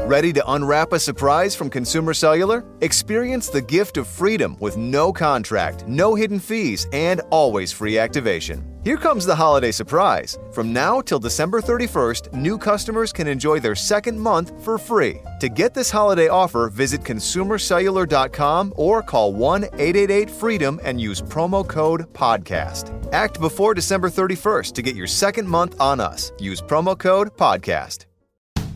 Ready to unwrap a surprise from Consumer Cellular? Experience the gift of freedom with no contract, no hidden fees, and always free activation. Here comes the holiday surprise. From now till December 31st, new customers can enjoy their second month for free. To get this holiday offer, visit consumercellular.com or call 1-888-FREEDOM and use promo code PODCAST. Act before December 31st to get your second month on us. Use promo code PODCAST.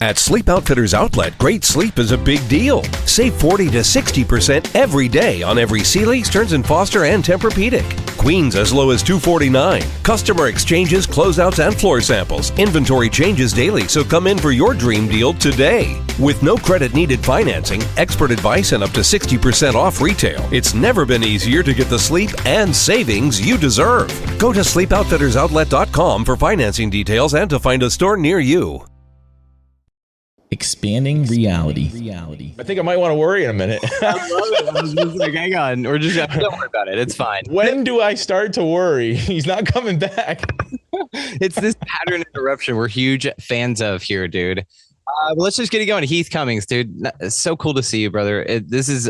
At Sleep Outfitters Outlet, great sleep is a big deal. Save 40 to 60% every day on every Sealy, Stearns & Foster, and Tempur-Pedic. Queens as low as $249. Customer exchanges, closeouts, and floor samples. Inventory changes daily, so come in for your dream deal today. With no credit-needed financing, expert advice, and up to 60% off retail, it's never been easier to get the sleep and savings you deserve. Go to sleepoutfittersoutlet.com for financing details and to find a store near you. Expanding reality. I think I might want to worry in a minute. I love it. I was just like, hang on. We're just don't worry about it. It's fine. When do I start to worry? He's not coming back. It's this pattern interruption we're huge fans of here, dude. Let's just get it going. Heath Cummings, dude. It's so cool to see you, brother.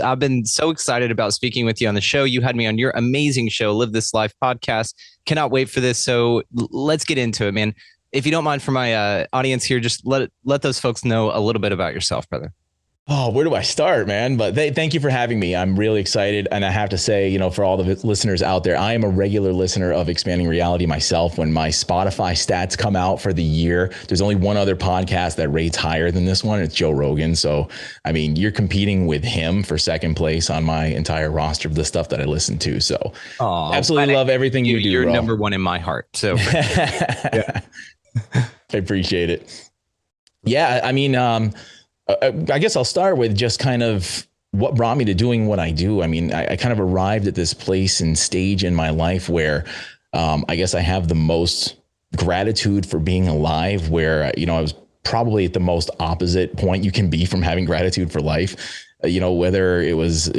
I've been so excited about speaking with you on the show. You had me on your amazing show, Live This Life podcast. Cannot wait for this. So let's get into it, man. If you don't mind, for my audience here, just let those folks know a little bit about yourself, brother. Oh, where do I start, man? But thank you for having me. I'm really excited. And I have to say, for all the listeners out there, I am a regular listener of Expanding Reality myself. When my Spotify stats come out for the year, there's only one other podcast that rates higher than this one. It's Joe Rogan. So, I mean, you're competing with him for second place on my entire roster of the stuff that I listen to. So absolutely love everything you do. You're number one in my heart. So yeah. I appreciate it. Yeah. I mean, I guess I'll start with just kind of what brought me to doing what I do. I mean, I kind of arrived at this place and stage in my life where I guess I have the most gratitude for being alive, where, I was probably at the most opposite point you can be from having gratitude for life. Whether it was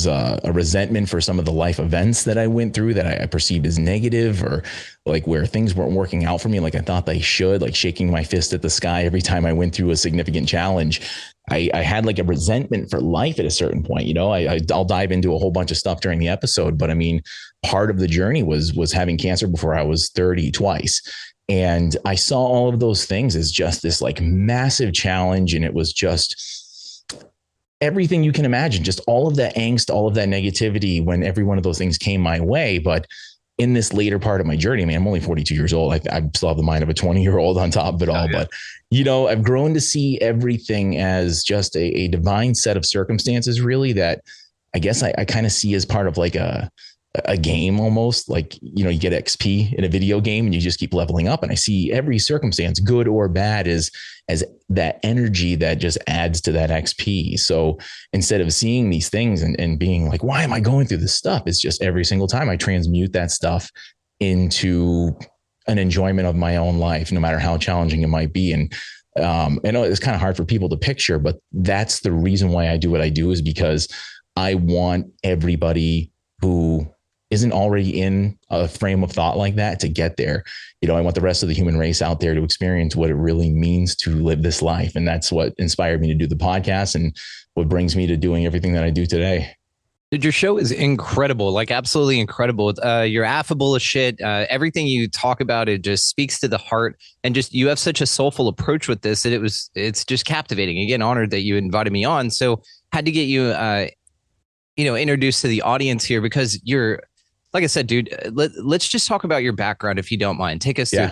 a resentment for some of the life events that I went through that I perceived as negative, or like where things weren't working out for me like I thought they should, like shaking my fist at the sky every time I went through a significant challenge. I had like a resentment for life at a certain point. I'll dive into a whole bunch of stuff during the episode, but I mean, part of the journey was having cancer before I was 30 twice. And I saw all of those things as just this like massive challenge. And it was just everything you can imagine, just all of that angst, all of that negativity when every one of those things came my way. But in this later part of my journey, I mean, I'm only 42 years old. I still have the mind of a 20-year-old on top of it all. Yeah. But, I've grown to see everything as just a divine set of circumstances, really, that I guess I kind of see as part of like a game almost. Like, you get XP in a video game and you just keep leveling up. And I see every circumstance, good or bad, as that energy that just adds to that XP. So instead of seeing these things and being like, why am I going through this stuff? It's just every single time I transmute that stuff into an enjoyment of my own life, no matter how challenging it might be. And I know it's kind of hard for people to picture, but that's the reason why I do what I do, is because I want everybody who isn't already in a frame of thought like that to get there. I want the rest of the human race out there to experience what it really means to live this life. And that's what inspired me to do the podcast and what brings me to doing everything that I do today. Dude, your show is incredible, like absolutely incredible. You're affable as shit. Everything you talk about, it just speaks to the heart, and just you have such a soulful approach with this that it's just captivating. Again, honored that you invited me on. So had to get you, introduced to the audience here, because you're, like I said, dude, let's just talk about your background, if you don't mind. Take us through.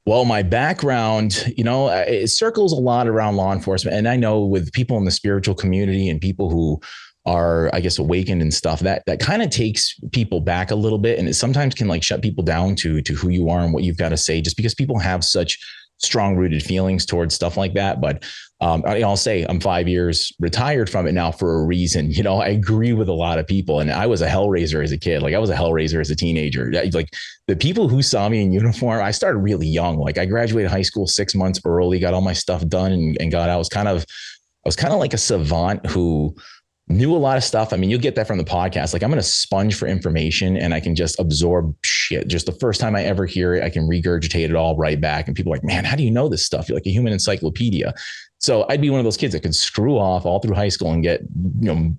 Well, my background, it circles a lot around law enforcement. And I know with people in the spiritual community and people who are, I guess, awakened and stuff, that kind of takes people back a little bit. And it sometimes can like shut people down to who you are and what you've got to say, just because people have such strong rooted feelings towards stuff like that. But I'll say I'm 5 years retired from it now for a reason. I agree with a lot of people, and I was a hellraiser as a kid. Like I was a hellraiser as a teenager. Like the people who saw me in uniform, I started really young. Like I graduated high school 6 months early, got all my stuff done and got out. I was kind of like a savant who knew a lot of stuff. I mean, you'll get that from the podcast. Like I'm going to sponge for information and I can just absorb shit. Just the first time I ever hear it, I can regurgitate it all right back. And people are like, man, how do you know this stuff? You're like a human encyclopedia. So I'd be one of those kids that could screw off all through high school and get,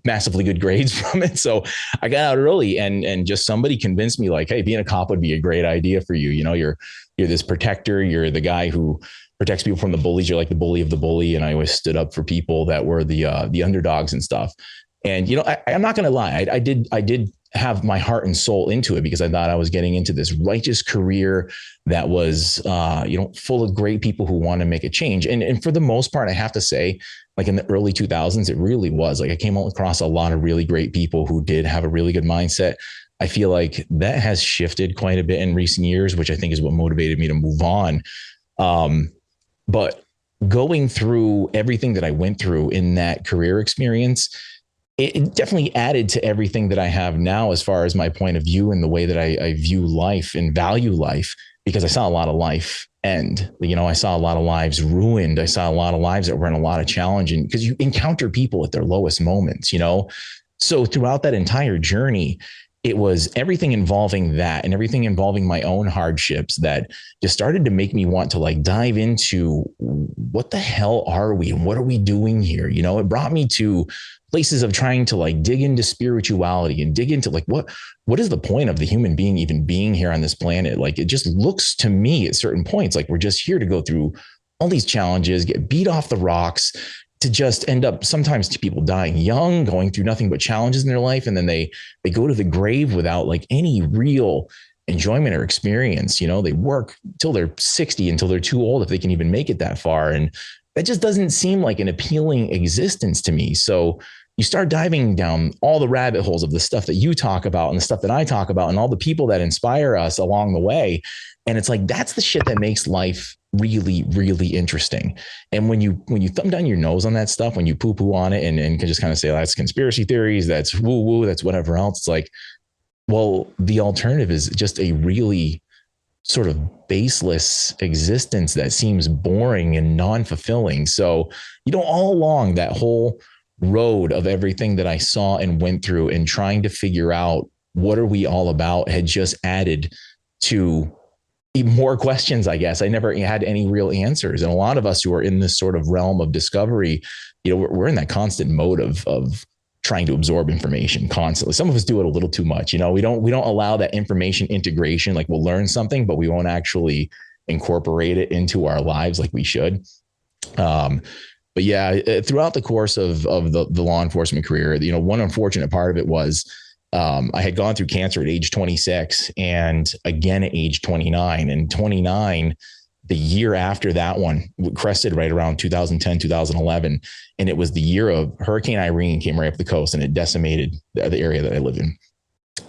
massively good grades from it. So I got out early and just somebody convinced me like, hey, being a cop would be a great idea for you. You're this protector. You're the guy who protects people from the bullies. You're like the bully of the bully. And I always stood up for people that were the underdogs and stuff. And, I'm not going to lie. I did have my heart and soul into it because I thought I was getting into this righteous career that was, full of great people who want to make a change. And for the most part, I have to say, like in the early 2000s, it really was like I came across a lot of really great people who did have a really good mindset. I feel like that has shifted quite a bit in recent years, which I think is what motivated me to move on. But going through everything that I went through in that career experience, it definitely added to everything that I have now as far as my point of view and the way that I view life and value life, because I saw a lot of life end. I saw a lot of lives ruined. I saw a lot of lives that were in a lot of challenge, and because you encounter people at their lowest moments, So throughout that entire journey, it was everything involving that and everything involving my own hardships that just started to make me want to like dive into what the hell are we and what are we doing here? It brought me to places of trying to like dig into spirituality and dig into like, what is the point of the human being even being here on this planet? Like, it just looks to me at certain points, like we're just here to go through all these challenges, get beat off the rocks, to just end up sometimes to people dying young, going through nothing but challenges in their life. And then they go to the grave without like any real enjoyment or experience. They work till they're 60, until they're too old, if they can even make it that far. And that just doesn't seem like an appealing existence to me. So you start diving down all the rabbit holes of the stuff that you talk about and the stuff that I talk about and all the people that inspire us along the way. And it's like, that's the shit that makes life really, really interesting. And when you thumb down your nose on that stuff, when you poo poo on it and can just kind of say, that's conspiracy theories, that's woo woo, that's whatever else. It's like, well, the alternative is just a really sort of baseless existence that seems boring and non-fulfilling. So, all along that whole road of everything that I saw and went through and trying to figure out what are we all about had just added to more questions, I guess. I never had any real answers. And a lot of us who are in this sort of realm of discovery, we're in that constant mode of trying to absorb information constantly. Some of us do it a little too much. We don't allow that information integration. Like we'll learn something, but we won't actually incorporate it into our lives like we should. But yeah, throughout the course of the law enforcement career, one unfortunate part of it was I had gone through cancer at age 26 and again at age 29. And 29, the year after that one, crested right around 2010, 2011. And it was the year of Hurricane Irene came right up the coast and it decimated the area that I live in.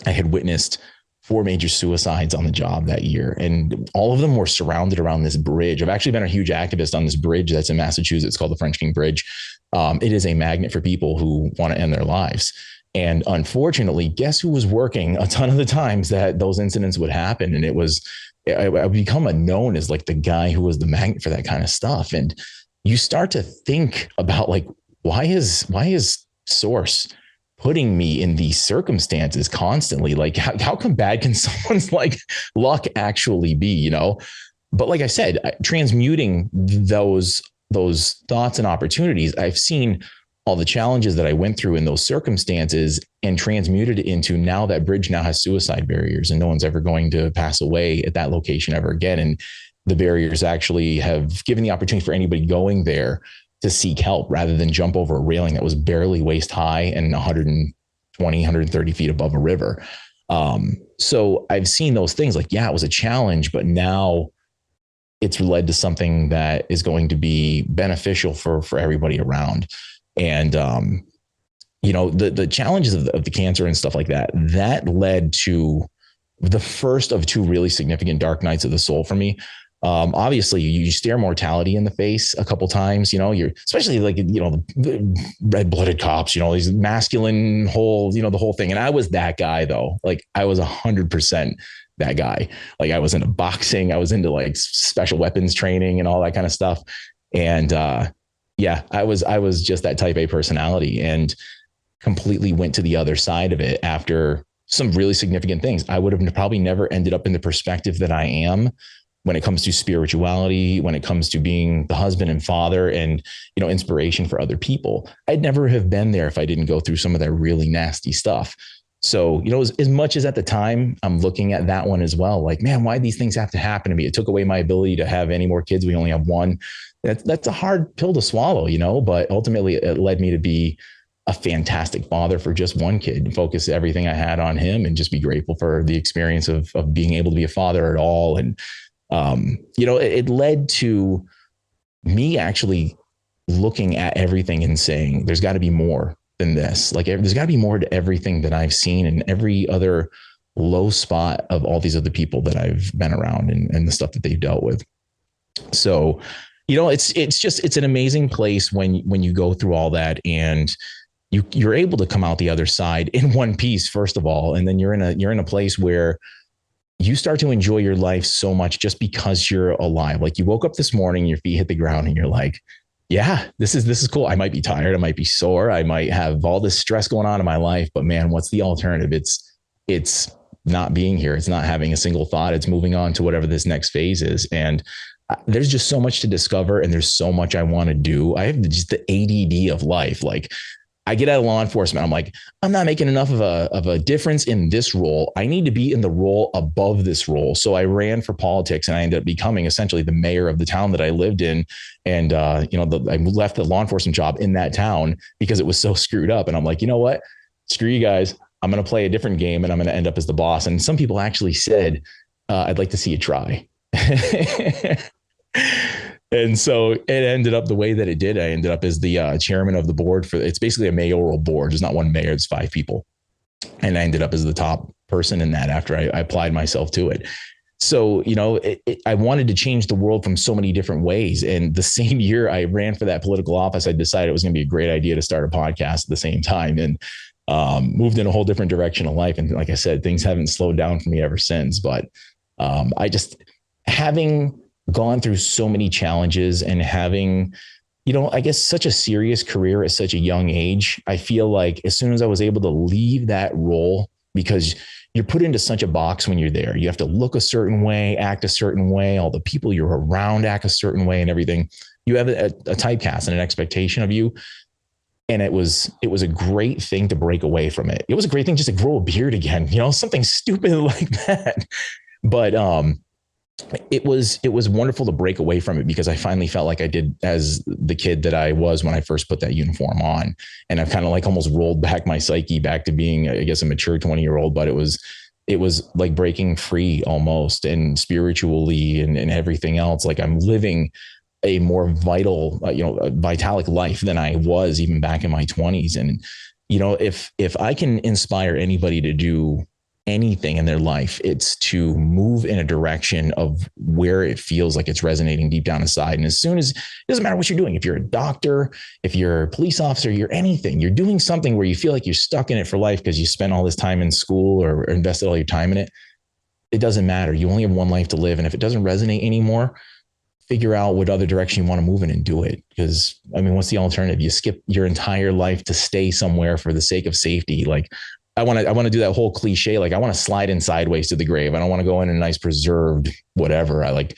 I had witnessed 4 major suicides on the job that year. And all of them were surrounded around this bridge. I've actually been a huge activist on this bridge that's in Massachusetts called the French King Bridge. It is a magnet for people who want to end their lives. And unfortunately, guess who was working a ton of the times that those incidents would happen? And I become known as like the guy who was the magnet for that kind of stuff. And you start to think about like, why is Source putting me in these circumstances constantly? Like, how come bad can someone's like luck actually be, But like I said, transmuting those thoughts and opportunities, I've seen all the challenges that I went through in those circumstances and transmuted it into now that bridge now has suicide barriers and no one's ever going to pass away at that location ever again. And the barriers actually have given the opportunity for anybody going there to seek help rather than jump over a railing that was barely waist high and 120, 130 feet above a river. So I've seen those things like, yeah, it was a challenge, but now it's led to something that is going to be beneficial for everybody around. And, the challenges of the cancer and stuff like that led to the first of 2 really significant dark nights of the soul for me. Obviously you stare mortality in the face a couple times, you're especially like, the red-blooded cops, these masculine whole, the whole thing. And I was that guy though. Like I was 100% that guy. Like I was into boxing. I was into like special weapons training and all that kind of stuff. And, yeah, I was just that type A personality. And completely went to the other side of it after some really significant things, I would have probably never ended up in the perspective that I am when it comes to spirituality, when it comes to being the husband and father and, inspiration for other people. I'd never have been there if I didn't go through some of that really nasty stuff. So, as much as at the time I'm looking at that one as well, like, man, why these things have to happen to me? It took away my ability to have any more kids. We only have one. That's a hard pill to swallow, but ultimately it led me to be a fantastic father for just one kid and focus everything I had on him and just be grateful for the experience of being able to be a father at all. And, it led to me actually looking at everything and saying, there's got to be more than this. Like, there's got to be more to everything that I've seen and every other low spot of all these other people that I've been around and the stuff that they've dealt with. So, it's an amazing place when you go through all that and you're able to come out the other side in one piece, first of all, and then you're in a place where you start to enjoy your life so much just because you're alive. Like, you woke up this morning, your feet hit the ground and you're like, yeah, this is cool. I might be tired. I might be sore. I might have all this stress going on in my life, but man, what's the alternative? It's not being here. It's not having a single thought. It's moving on to whatever this next phase is. And there's just so much to discover and there's so much I want to do. I have just the ADD of life. Like, I get out of law enforcement. I'm like, I'm not making enough of a difference in this role. I need to be in the role above this role. So I ran for politics and I ended up becoming essentially the mayor of the town that I lived in. And, I left the law enforcement job in that town because it was so screwed up. And I'm like, you know what? Screw you guys. I'm going to play a different game and I'm going to end up as the boss. And some people actually said, I'd like to see you try. And so it ended up the way that it did. I ended up as the chairman of the board it's basically a mayoral board. There's not one mayor, it's 5 people. And I ended up as the top person in that after I applied myself to it. So, I wanted to change the world from so many different ways. And the same year I ran for that political office, I decided it was going to be a great idea to start a podcast at the same time and moved in a whole different direction of life. And like I said, things haven't slowed down for me ever since. But having gone through so many challenges and having, I guess such a serious career at such a young age, I feel like as soon as I was able to leave that role, because you're put into such a box when you're there, you have to look a certain way, act a certain way, all the people you're around act a certain way and everything. You have a typecast and an expectation of you. And it was a great thing to break away from it. It was a great thing just to grow a beard again, something stupid like that. But, it was wonderful to break away from it because I finally felt like I did as the kid that I was when I first put that uniform on. And I've kind of like almost rolled back my psyche back to being, I guess, a mature 20-year-old, but it was like breaking free almost, and spiritually and everything else. Like, I'm living a more vital, vitalic life than I was even back in my 20s. And, if I can inspire anybody to do anything in their life, it's to move in a direction of where it feels like it's resonating deep down inside. And as soon as, it doesn't matter what you're doing, if you're a doctor, if you're a police officer, you're anything, you're doing something where you feel like you're stuck in it for life because you spent all this time in school or invested all your time in it. It doesn't matter. You only have one life to live. And if it doesn't resonate anymore, figure out what other direction you want to move in and do it. Because what's the alternative? You skip your entire life to stay somewhere for the sake of safety. Like, I want to do that whole cliche. Like, I want to slide in sideways to the grave. I don't want to go in a nice preserved whatever. I want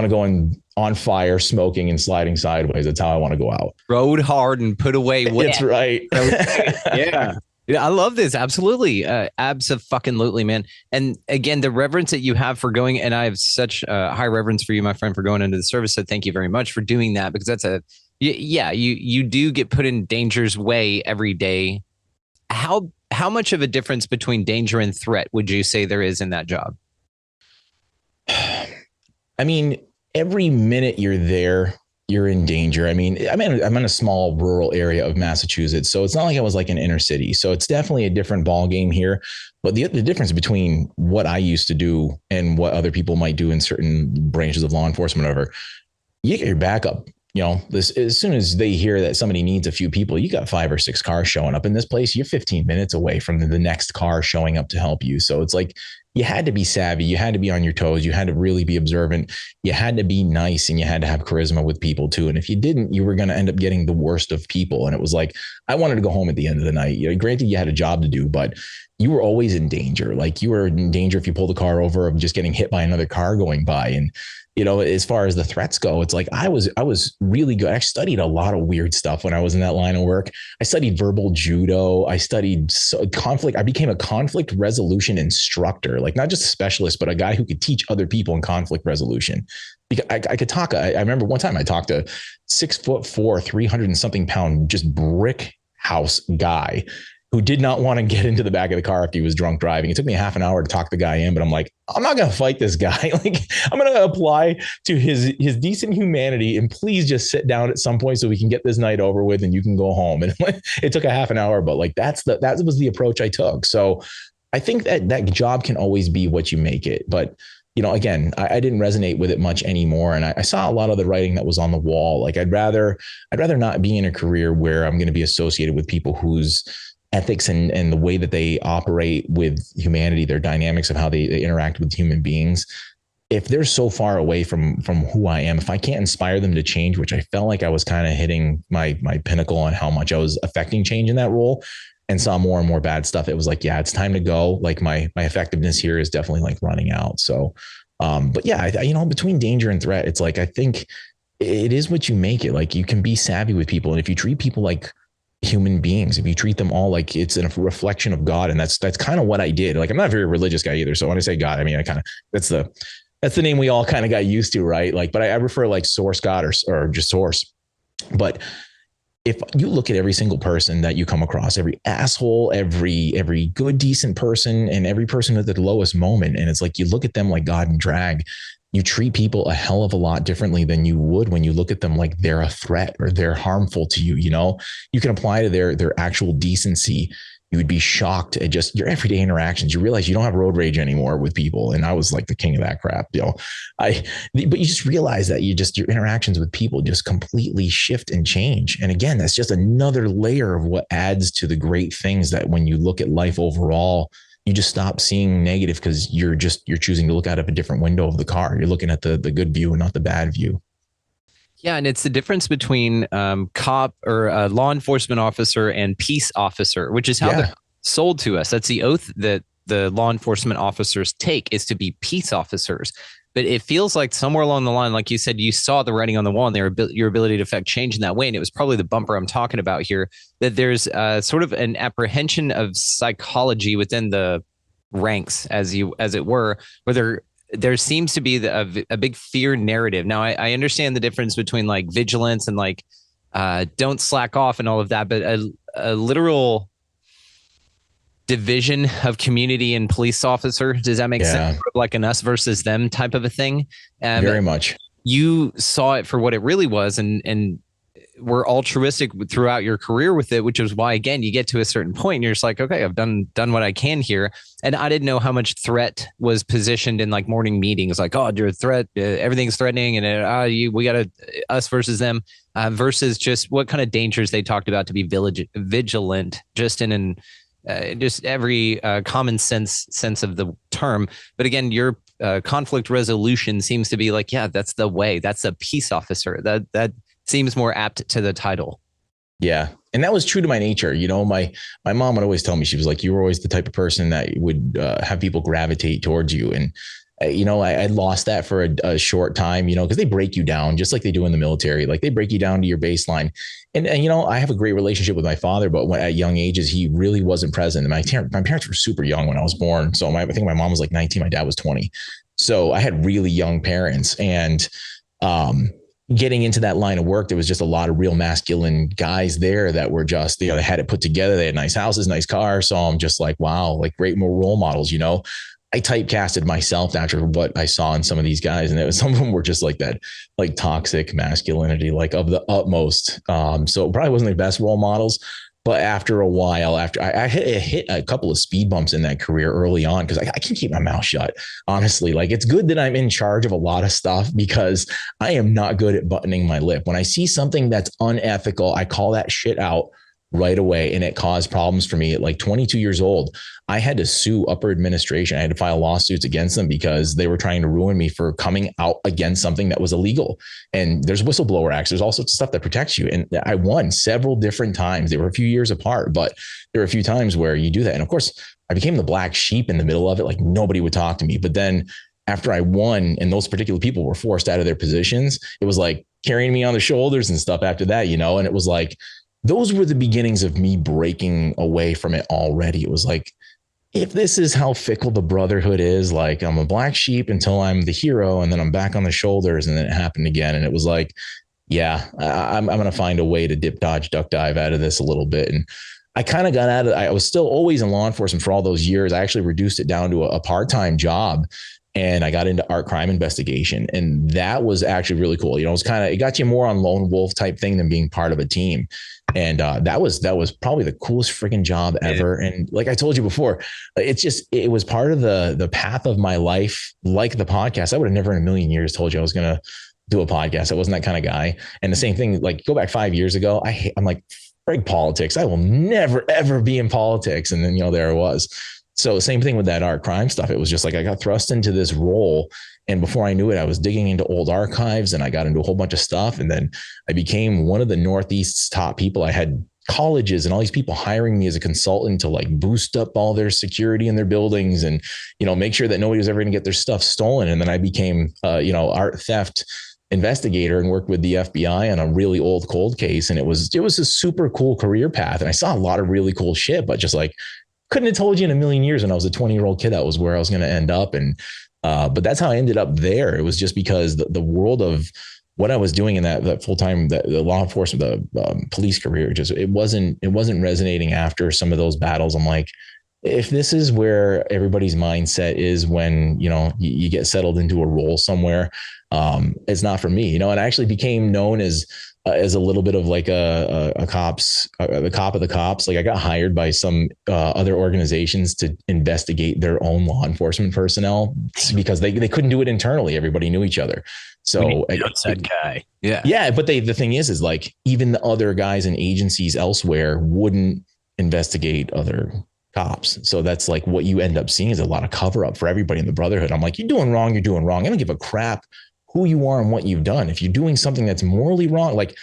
to go in on fire, smoking and sliding sideways. That's how I want to go out. Rode hard and put away wet. That's right. Yeah. I love this. Absolutely. Abso-fucking-lutely, man. And again, the reverence that you have for going, and I have such high reverence for you, my friend, for going into the service. So thank you very much for doing that, because that's you do get put in danger's way every day. How much of a difference between danger and threat would you say there is in that job? Every minute you're there, you're in danger. I'm in a small rural area of Massachusetts, so it's not like I was like an inner city. So it's definitely a different ball game here. But the difference between what I used to do and what other people might do in certain branches of law enforcement, whatever, you get your back up this, as soon as they hear that somebody needs a few people, you got 5 or 6 cars showing up in this place. You're 15 minutes away from the next car showing up to help you. So it's like, you had to be savvy. You had to be on your toes. You had to really be observant. You had to be nice, and you had to have charisma with people too. And if you didn't, you were going to end up getting the worst of people. And it was like, I wanted to go home at the end of the night. Granted, you had a job to do, but you were always in danger. Like, you were in danger if you pulled the car over of just getting hit by another car going by. And as far as the threats go, it's like I was really good. I studied a lot of weird stuff when I was in that line of work. I studied verbal judo. I studied conflict. I became a conflict resolution instructor, like not just a specialist, but a guy who could teach other people in conflict resolution. Because I could talk. I remember one time I talked to 6'4", 300 and something pound, just brick house guy who did not want to get into the back of the car if he was drunk driving. It took me half an hour to talk the guy in, but I'm like, I'm not going to fight this guy. Like, I'm going to apply to his decent humanity, and please just sit down at some point so we can get this night over with and you can go home. And it took a half an hour, but like that was the approach I took. So I think that job can always be what you make it. But again, I didn't resonate with it much anymore. And I saw a lot of the writing that was on the wall. Like, I'd rather not be in a career where I'm going to be associated with people whose ethics and the way that they operate with humanity, their dynamics of how they interact with human beings. If they're so far away from who I am, if I can't inspire them to change, which I felt like I was kind of hitting my pinnacle on how much I was affecting change in that role, and saw more and more bad stuff, it was like, yeah, it's time to go. Like, my effectiveness here is definitely like running out. So, but yeah, between danger and threat, it's like, I think it is what you make it. Like, you can be savvy with people. And if you treat people like human beings, if you treat them all like it's a reflection of God, and that's kind of what I did. Like, I'm not a very religious guy either. So when I say God, I mean, that's the name we all kind of got used to, right? Like, but I refer like source God or just source. But if you look at every single person that you come across, every asshole, every good, decent person, and every person at the lowest moment, and it's like, you look at them like God and drag, you treat people a hell of a lot differently than you would when you look at them like they're a threat or they're harmful to you. You can apply to their actual decency. You would be shocked at just your everyday interactions. You realize you don't have road rage anymore with people. And I was like the king of that crap, but you just realize that your interactions with people just completely shift and change. And again, that's just another layer of what adds to the great things that when you look at life overall, you just stop seeing negative because you're choosing to look out of a different window of the car. You're looking at the good view and not the bad view. Yeah, and it's the difference between cop or law enforcement officer and peace officer, which is how they're sold to us. That's the oath that the law enforcement officers take, is to be peace officers. But it feels like somewhere along the line, like you said, you saw the writing on the wall and your ability to affect change in that way. And it was probably the bumper I'm talking about here, that there's sort of an apprehension of psychology within the ranks, as it were, where there seems to be a big fear narrative. Now, I understand the difference between like vigilance and like don't slack off and all of that, but a literal division of community and police officer. Does that make sense? Like an us versus them type of a thing. Very much. You saw it for what it really was, and were altruistic throughout your career with it, which is why, again, you get to a certain point and you're just like, okay, I've done what I can here. And I didn't know how much threat was positioned in like morning meetings, like, oh, you're a threat, everything's threatening, and we got to us versus them, versus just what kind of dangers they talked about to be vigilant, just in just every common sense of the term. But again, your conflict resolution seems to be like, yeah, that's the way. That's a peace officer. That seems more apt to the title. Yeah. And that was true to my nature. My mom would always tell me, she was like, you were always the type of person that would have people gravitate towards you. And, I lost that for a short time, because they break you down just like they do in the military. Like, they break you down to your baseline. And I have a great relationship with my father, but at young ages, he really wasn't present. And my parents were super young when I was born. So I think my mom was like 19, my dad was 20. So I had really young parents, and, getting into that line of work, there was just a lot of real masculine guys there that were just, they had it put together. They had nice houses, nice cars. So I'm just like, wow, like great more role models, I typecasted myself after what I saw in some of these guys. And some of them were just like that, like toxic masculinity, like of the utmost. So it probably wasn't the best role models, But after a while, after I hit a couple of speed bumps in that career early on, because I can keep my mouth shut, honestly. Like, it's good that I'm in charge of a lot of stuff because I am not good at buttoning my lip. When I see something that's unethical, I call that shit out right away. And it caused problems for me at like 22 years old. I had to sue upper administration. I had to file lawsuits against them because they were trying to ruin me for coming out against something that was illegal. And there's whistleblower acts. There's all sorts of stuff that protects you. And I won several different times. They were a few years apart, but there were a few times where you do that. And of course, I became the black sheep in the middle of it. Like, nobody would talk to me. But then after I won and those particular people were forced out of their positions, it was like carrying me on the shoulders and stuff after that, you know? And it was like, those were the beginnings of me breaking away from it already. It was like, if this is how fickle the brotherhood is, like, I'm a black sheep until I'm the hero and then I'm back on the shoulders, and then it happened again. And it was like, yeah, I'm going to find a way to dip, dodge, duck, dive out of this a little bit. And I kind of got out of, I was still always in law enforcement for all those years. I actually reduced it down to a part-time job. And I got into art crime investigation. And that was actually really cool. You know, it got you more on lone wolf type thing than being part of a team. And that was probably the coolest freaking job ever. And like I told you before, it was part of the path of my life, like the podcast. I would have never in a million years told you I was going to do a podcast. I wasn't that kind of guy. And the same thing, like, go back 5 years ago, I'm like, frig politics. I will never, ever be in politics. And then, you know, there I was. So same thing with that art crime stuff. It was just like I got thrust into this role. And before I knew it, I was digging into old archives and I got into a whole bunch of stuff. And then I became one of the Northeast's top people. I had colleges and all these people hiring me as a consultant to like boost up all their security in their buildings and, you know, make sure that nobody was ever going to get their stuff stolen. And then I became, art theft investigator and worked with the FBI on a really old cold case. And it was a super cool career path. And I saw a lot of really cool shit, but just like, couldn't have told you in a million years when I was a 20-year-old kid that was where I was going to end up. And but that's how I ended up there. It was just because the world of what I was doing in that full-time, the law enforcement, the police career, just it wasn't resonating after some of those battles. I'm like, if this is where everybody's mindset is when, you know, you get settled into a role somewhere, it's not for me, you know. And I actually became known as a little bit of like the cop of the cops. Like, I got hired by some other organizations to investigate their own law enforcement personnel because they couldn't do it internally. Everybody knew each other. So outside guy. Yeah. But the thing is like, even the other guys and agencies elsewhere wouldn't investigate other cops. So that's like what you end up seeing is a lot of cover up for everybody in the brotherhood. I'm like, you're doing wrong. I don't give a crap who you are and what you've done. If you're doing something that's morally wrong, like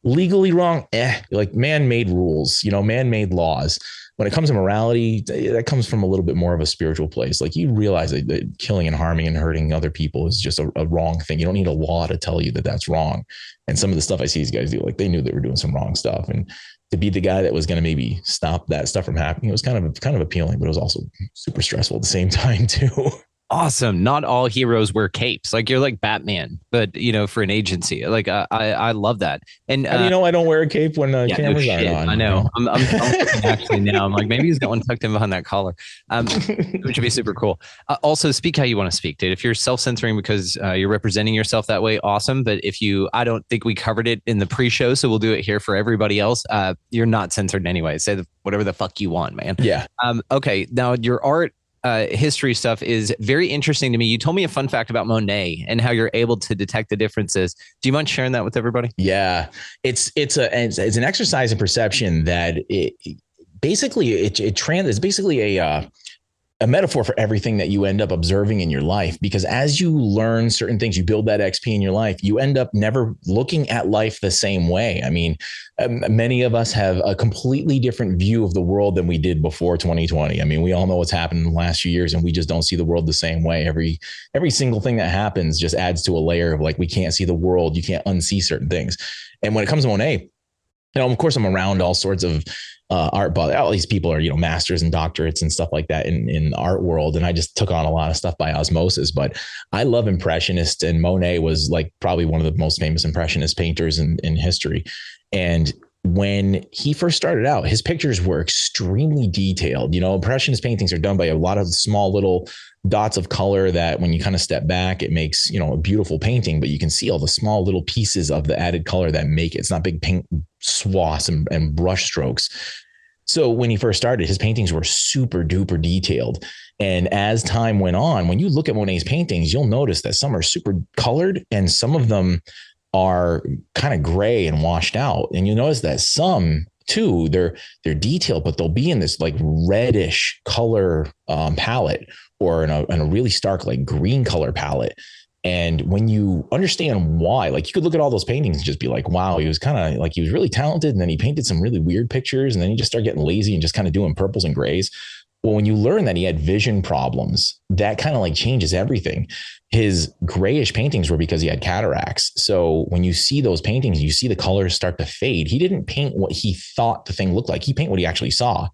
legally wrong, like man-made rules, you know, man-made laws. When it comes to morality, that comes from a little bit more of a spiritual place. Like, you realize that killing and harming and hurting other people is just a wrong thing. You don't need a law to tell you that that's wrong. And some of the stuff I see these guys do, like, they knew they were doing some wrong stuff. And to be the guy that was going to maybe stop that stuff from happening, it was kind of appealing, but it was also super stressful at the same time too. Awesome. Not all heroes wear capes. Like, you're like Batman, but, you know, for an agency. Like, I love that. And how do you know I don't wear a cape when cameras aren't on? I know. I'm looking actually now. I'm like, maybe he's got one tucked in behind that collar, which would be super cool. Also, speak how you want to speak, dude. If you're self-censoring because you're representing yourself that way, awesome. But I don't think we covered it in the pre-show, so we'll do it here for everybody else. You're not censored anyway. Say whatever the fuck you want, man. Yeah. Okay. Now, your art history stuff is very interesting to me. You told me a fun fact about Monet and how you're able to detect the differences. Do you mind sharing that with everybody? Yeah, it's an exercise in perception that it's basically a metaphor for everything that you end up observing in your life, because as you learn certain things, you build that XP in your life, you end up never looking at life the same way. I mean, many of us have a completely different view of the world than we did before 2020. I mean, we all know what's happened in the last few years and we just don't see the world the same way. Every single thing that happens just adds to a layer of like, we can't see the world. You can't unsee certain things. And when it comes to Monet, you know, of course, I'm around all sorts of art, but all these people are, you know, masters and doctorates and stuff like that in the art world. And I just took on a lot of stuff by osmosis, but I love Impressionists, and Monet was like probably one of the most famous Impressionist painters in history. And when he first started out, his pictures were extremely detailed. Impressionist paintings are done by a lot of small little dots of color that when you kind of step back, it makes, a beautiful painting, but you can see all the small little pieces of the added color that make it. It's not big paint swaths and brush strokes. So when he first started, his paintings were super duper detailed. And as time went on, when you look at Monet's paintings, you'll notice that some are super colored and some of them are kind of gray and washed out. And you notice that some too, they're detailed, but they'll be in this like reddish color palette, or in a really stark like green color palette. And when you understand why, like you could look at all those paintings and just be like, wow, he was kind of like, he was really talented. And then he painted some really weird pictures. And then he just started getting lazy and just kind of doing purples and grays. Well, when you learn that he had vision problems, that kind of like changes everything. His grayish paintings were because he had cataracts. So when you see those paintings, you see the colors start to fade. He didn't paint what he thought the thing looked like. He painted what he actually saw.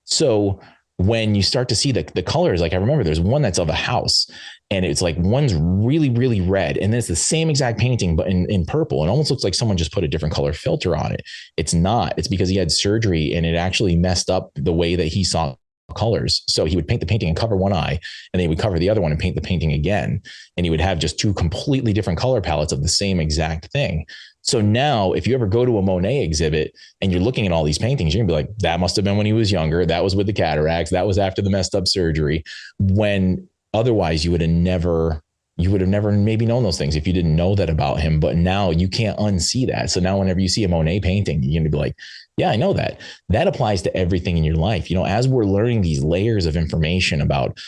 So when you start to see the colors, like I remember there's one that's of a house and it's like one's really, really red. And then it's the same exact painting, but in purple. It almost looks like someone just put a different color filter on it. It's not. It's because he had surgery and it actually messed up the way that he saw colors. So he would paint the painting and cover one eye, and then he would cover the other one and paint the painting again. And he would have just two completely different color palettes of the same exact thing. So now if you ever go to a Monet exhibit and you're looking at all these paintings, you're gonna be like, that must have been when he was younger. That was with the cataracts. That was after the messed up surgery. When otherwise you would have never maybe known those things if you didn't know that about him. But now you can't unsee that. So now whenever you see a Monet painting, you're gonna be like, yeah, I know that. That applies to everything in your life. As we're learning these layers of information about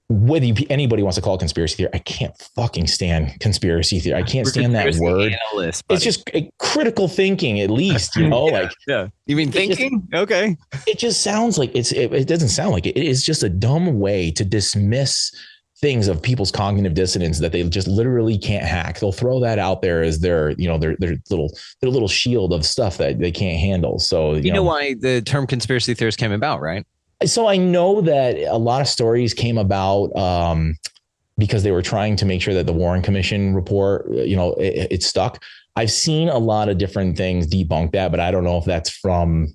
whether anybody wants to call it conspiracy theory, I can't fucking stand conspiracy theory. I can't stand that word. Analyst, it's just critical thinking, at least, like, yeah. You mean thinking? Okay. It just sounds like it doesn't sound like it. It is just a dumb way to dismiss things of people's cognitive dissonance that they just literally can't hack. They'll throw that out there as their little shield of stuff that they can't handle. So you know why the term conspiracy theorist came about, right? So I know that a lot of stories came about because they were trying to make sure that the Warren Commission report, it stuck. I've seen a lot of different things debunk that, but I don't know if that's from,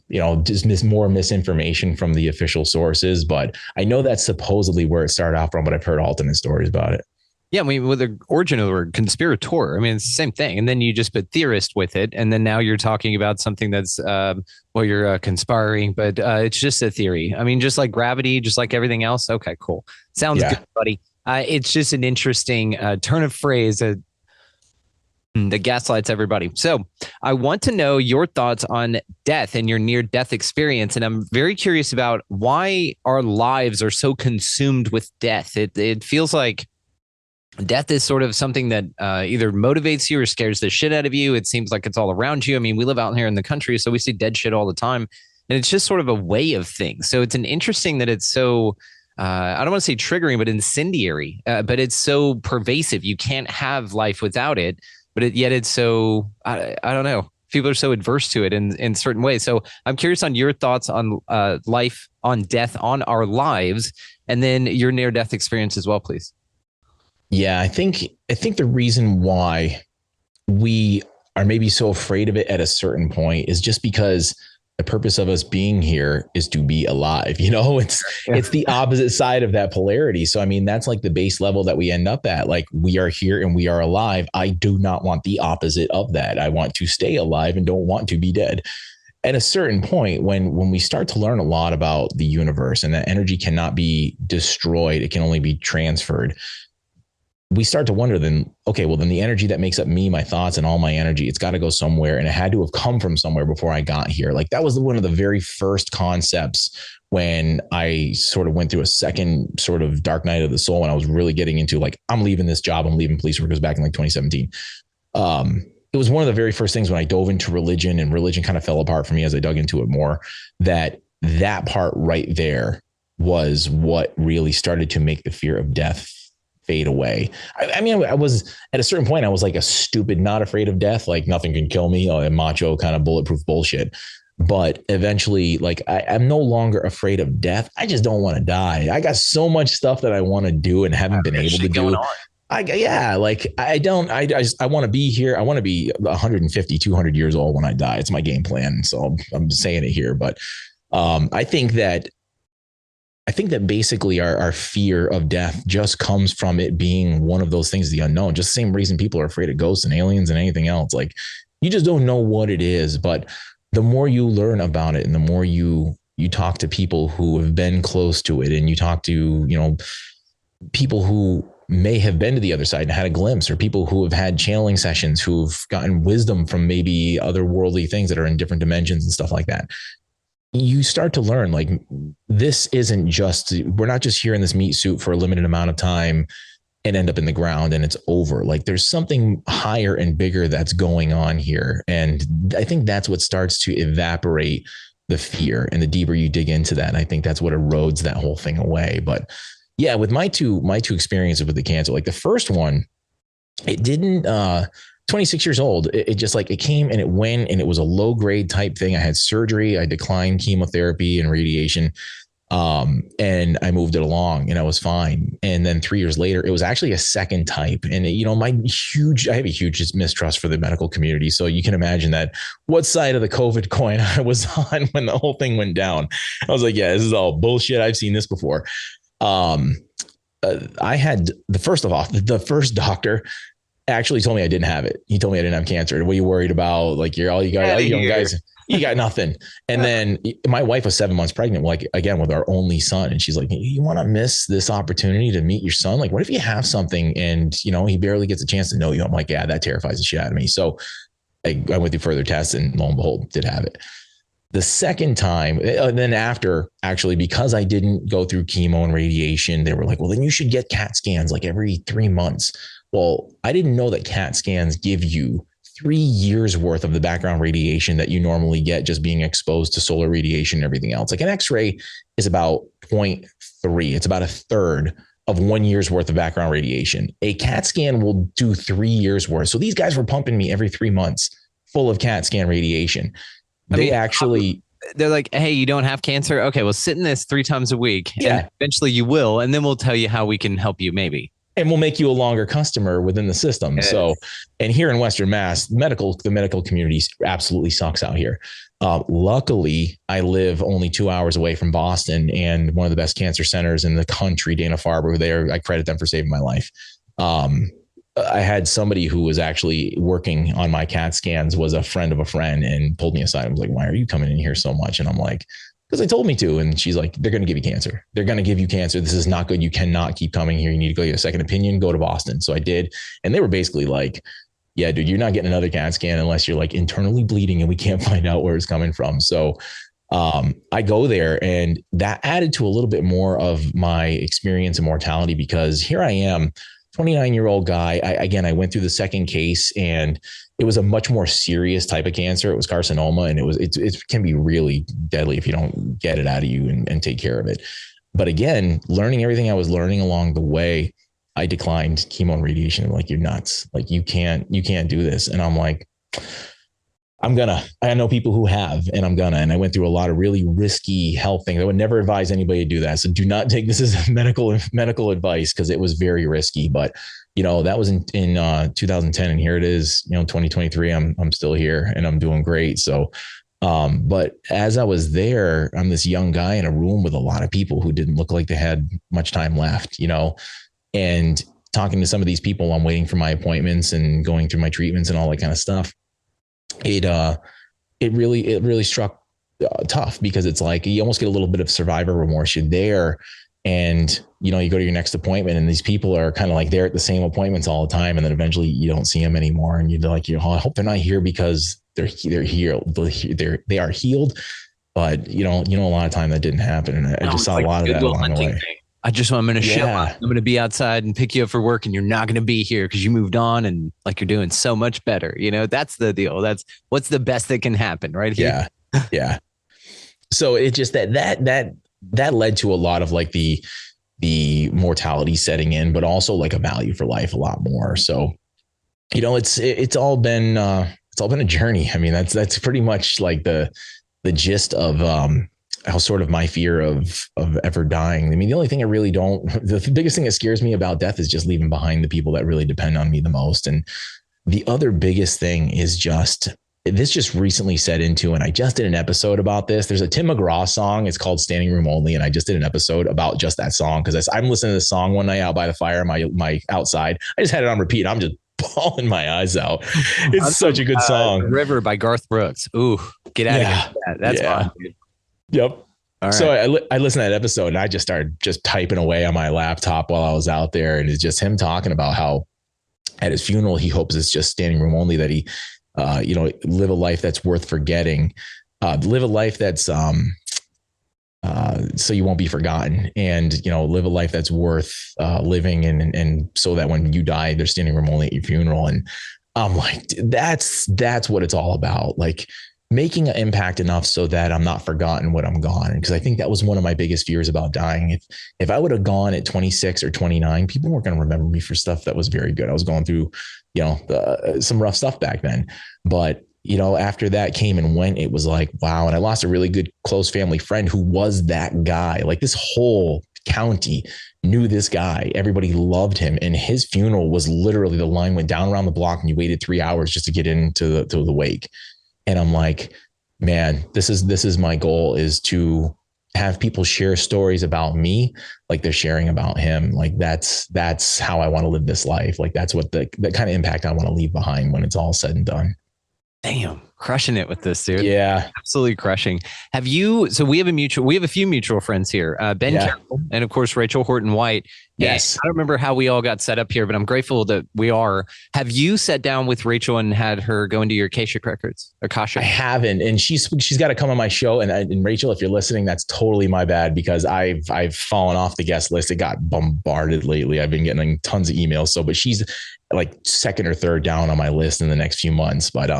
just more misinformation from the official sources. But I know that's supposedly where it started out from, but I've heard alternate stories about it. Yeah, I mean, with the origin of the word conspirator, I mean, it's the same thing. And then you just put theorist with it. And then now you're talking about something that's, you're conspiring, but it's just a theory. I mean, just like gravity, just like everything else. Okay, cool. Sounds good, buddy. It's just an interesting turn of phrase that gaslights everybody. So I want to know your thoughts on death and your near-death experience. And I'm very curious about why our lives are so consumed with death. It feels like death is sort of something that either motivates you or scares the shit out of you. It seems like it's all around you. I mean, we live out here in the country, so we see dead shit all the time. And it's just sort of a way of things. So it's an interesting that it's so, I don't want to say triggering, but incendiary. But it's so pervasive. You can't have life without it. But yet it's so, I don't know. People are so adverse to it in certain ways. So I'm curious on your thoughts on life, on death, on our lives, and then your near-death experience as well, please. Yeah, I think the reason why we are maybe so afraid of it at a certain point is just because the purpose of us being here is to be alive. It's the opposite side of that polarity. So, I mean, that's like the base level that we end up at. Like, we are here and we are alive. I do not want the opposite of that. I want to stay alive and don't want to be dead. At a certain point, when we start to learn a lot about the universe and that energy cannot be destroyed, it can only be transferred. We start to wonder then the energy that makes up me, my thoughts and all my energy, it's got to go somewhere. And it had to have come from somewhere before I got here. Like, that was one of the very first concepts when I sort of went through a second sort of dark night of the soul. And I was really getting into like, I'm leaving this job. I'm leaving police work. It was back in like 2017. It was one of the very first things when I dove into religion, and religion kind of fell apart for me as I dug into it more, that part right there was what really started to make the fear of death fade away. I mean, I was at a certain point, I was like a stupid, not afraid of death, like nothing can kill me, a macho kind of bulletproof bullshit. But eventually, like, I'm no longer afraid of death. I just don't want to die. I got so much stuff that I want to do and haven't been able to do. I want to be here. I want to be 150, 200 years old when I die. It's my game plan. So I'm saying it here, but I think that basically our fear of death just comes from it being one of those things, the unknown, just the same reason people are afraid of ghosts and aliens and anything else. Like, you just don't know what it is. But the more you learn about it and the more you talk to people who have been close to it, and you talk to, people who may have been to the other side and had a glimpse, or people who have had channeling sessions, who've gotten wisdom from maybe otherworldly things that are in different dimensions and stuff like that, you start to learn, like, this isn't just, we're not just here in this meat suit for a limited amount of time and end up in the ground and it's over. Like, there's something higher and bigger that's going on here. And I think that's what starts to evaporate the fear. And the deeper you dig into that, I think that's what erodes that whole thing away. But yeah, with my two experiences with the cancer, like the first one, it didn't, 26 years old. It just like, it came and it went, and it was a low grade type thing. I had surgery. I declined chemotherapy and radiation. And I moved it along and I was fine. And then 3 years later, it was actually a second type. And I have a huge mistrust for the medical community. So you can imagine that what side of the COVID coin I was on when the whole thing went down. I was like, yeah, this is all bullshit. I've seen this before. I had the first doctor actually told me I didn't have it. He told me I didn't have cancer. What are you worried about? Like, you're all you got, all you young guys, you got nothing. And then my wife was 7 months pregnant, like, again, with our only son. And she's like, you want to miss this opportunity to meet your son? Like, what if you have something and, he barely gets a chance to know you? I'm like, yeah, that terrifies the shit out of me. So I went through further tests and lo and behold, did have it. The second time, and then after, actually, because I didn't go through chemo and radiation, they were like, well, then you should get CAT scans like every 3 months. Well, I didn't know that CAT scans give you 3 years worth of the background radiation that you normally get just being exposed to solar radiation and everything else. Like, an X-ray is about 0.3. It's about a third of 1 year's worth of background radiation. A CAT scan will do 3 years worth. So these guys were pumping me every 3 months full of CAT scan radiation. They're like, hey, you don't have cancer? Okay, well, sit in this 3 times a week. Yeah. And eventually you will. And then we'll tell you how we can help you, maybe. And we'll make you a longer customer within the system. Yes. So, and here in Western Mass, the medical community absolutely sucks out here. Luckily, I live only 2 hours away from Boston, and one of the best cancer centers in the country, Dana-Farber, I credit them for saving my life. I had somebody who was actually working on my CAT scans, was a friend of a friend, and pulled me aside and was like, why are you coming in here so much? And I'm like, because they told me to. And she's like, they're going to give you cancer. They're going to give you cancer. This is not good. You cannot keep coming here. You need to go get a second opinion, go to Boston. So I did. And they were basically like, yeah, dude, you're not getting another CAT scan unless you're like internally bleeding and we can't find out where it's coming from. So I go there, and that added to a little bit more of my experience in mortality, because here I am, 29-year-old guy. I went through the second case, and it was a much more serious type of cancer. It was carcinoma, and it can be really deadly if you don't get it out of you and take care of it. But again, learning everything I was learning along the way, I declined chemo and radiation. I'm like, you're nuts. Like, you can't do this. And I'm like, I know people who have, and and I went through a lot of really risky health things. I would never advise anybody to do that. So do not take this as medical advice, because it was very risky. But, that was in 2010, and here it is, 2023. I'm still here and I'm doing great. So, but as I was there, I'm this young guy in a room with a lot of people who didn't look like they had much time left, and talking to some of these people, I'm waiting for my appointments and going through my treatments and all that kind of stuff. It really struck tough, because it's like you almost get a little bit of survivor remorse. You're there, and you go to your next appointment, and these people are kind of like they're at the same appointments all the time, and then eventually you don't see them anymore, and you're like, I hope they're not here because they're healed. They are healed, but a lot of time that didn't happen, and I just saw a lot of that along the way. I'm going to show up. I'm going to be outside and pick you up for work, and you're not going to be here because you moved on, and like, you're doing so much better. That's the deal. That's what's the best that can happen right here. Yeah. Yeah. So it just that led to a lot of like the mortality setting in, but also like a value for life a lot more. So, it's all been a journey. I mean, that's pretty much like the gist of how sort of my fear of ever dying. I mean, the only thing I really don't, the biggest thing that scares me about death is just leaving behind the people that really depend on me the most. And the other biggest thing is just, this just recently set into, and I just did an episode about this. There's a Tim McGraw song. It's called Standing Room Only. And I just did an episode about just that song. Cause I'm listening to the song one night out by the fire, my outside. I just had it on repeat. I'm just bawling my eyes out. It's such a good song. River by Garth Brooks. Ooh, get out of here. That's fun, dude. Yep. All right. So I listened to that episode and I just started just typing away on my laptop while I was out there. And it's just him talking about how at his funeral, he hopes it's just standing room only, that he, live a life that's worth forgetting, live a life that's, so you won't be forgotten, and, live a life that's worth living, and so that when you die, they're standing room only at your funeral. And I'm like, that's what it's all about. Like, making an impact enough so that I'm not forgotten when I'm gone. Because I think that was one of my biggest fears about dying. If I would have gone at 26 or 29, people weren't going to remember me for stuff that was very good. I was going through, some rough stuff back then. But, after that came and went, it was like, wow. And I lost a really good, close family friend who was that guy. Like, this whole county knew this guy. Everybody loved him. And his funeral was literally, the line went down around the block and you waited 3 hours just to get into the wake. And I'm like, man, this is my goal, is to have people share stories about me like they're sharing about him. Like, that's how I want to live this life. Like, that's what the kind of impact I want to leave behind when it's all said and done. Damn, crushing it with this, dude. Yeah, absolutely crushing. So we have a few mutual friends here, Ben Carroll, and of course Rachel Horton White. Yes. And I don't remember how we all got set up here, but I'm grateful that we are. Have you sat down with Rachel and had her go into your Akashic records? Akashic? I haven't, and she's got to come on my show. And Rachel, if you're listening, that's totally my bad, because I've fallen off the guest list. It got bombarded lately. I've been getting tons of emails. But she's like second or third down on my list in the next few months. But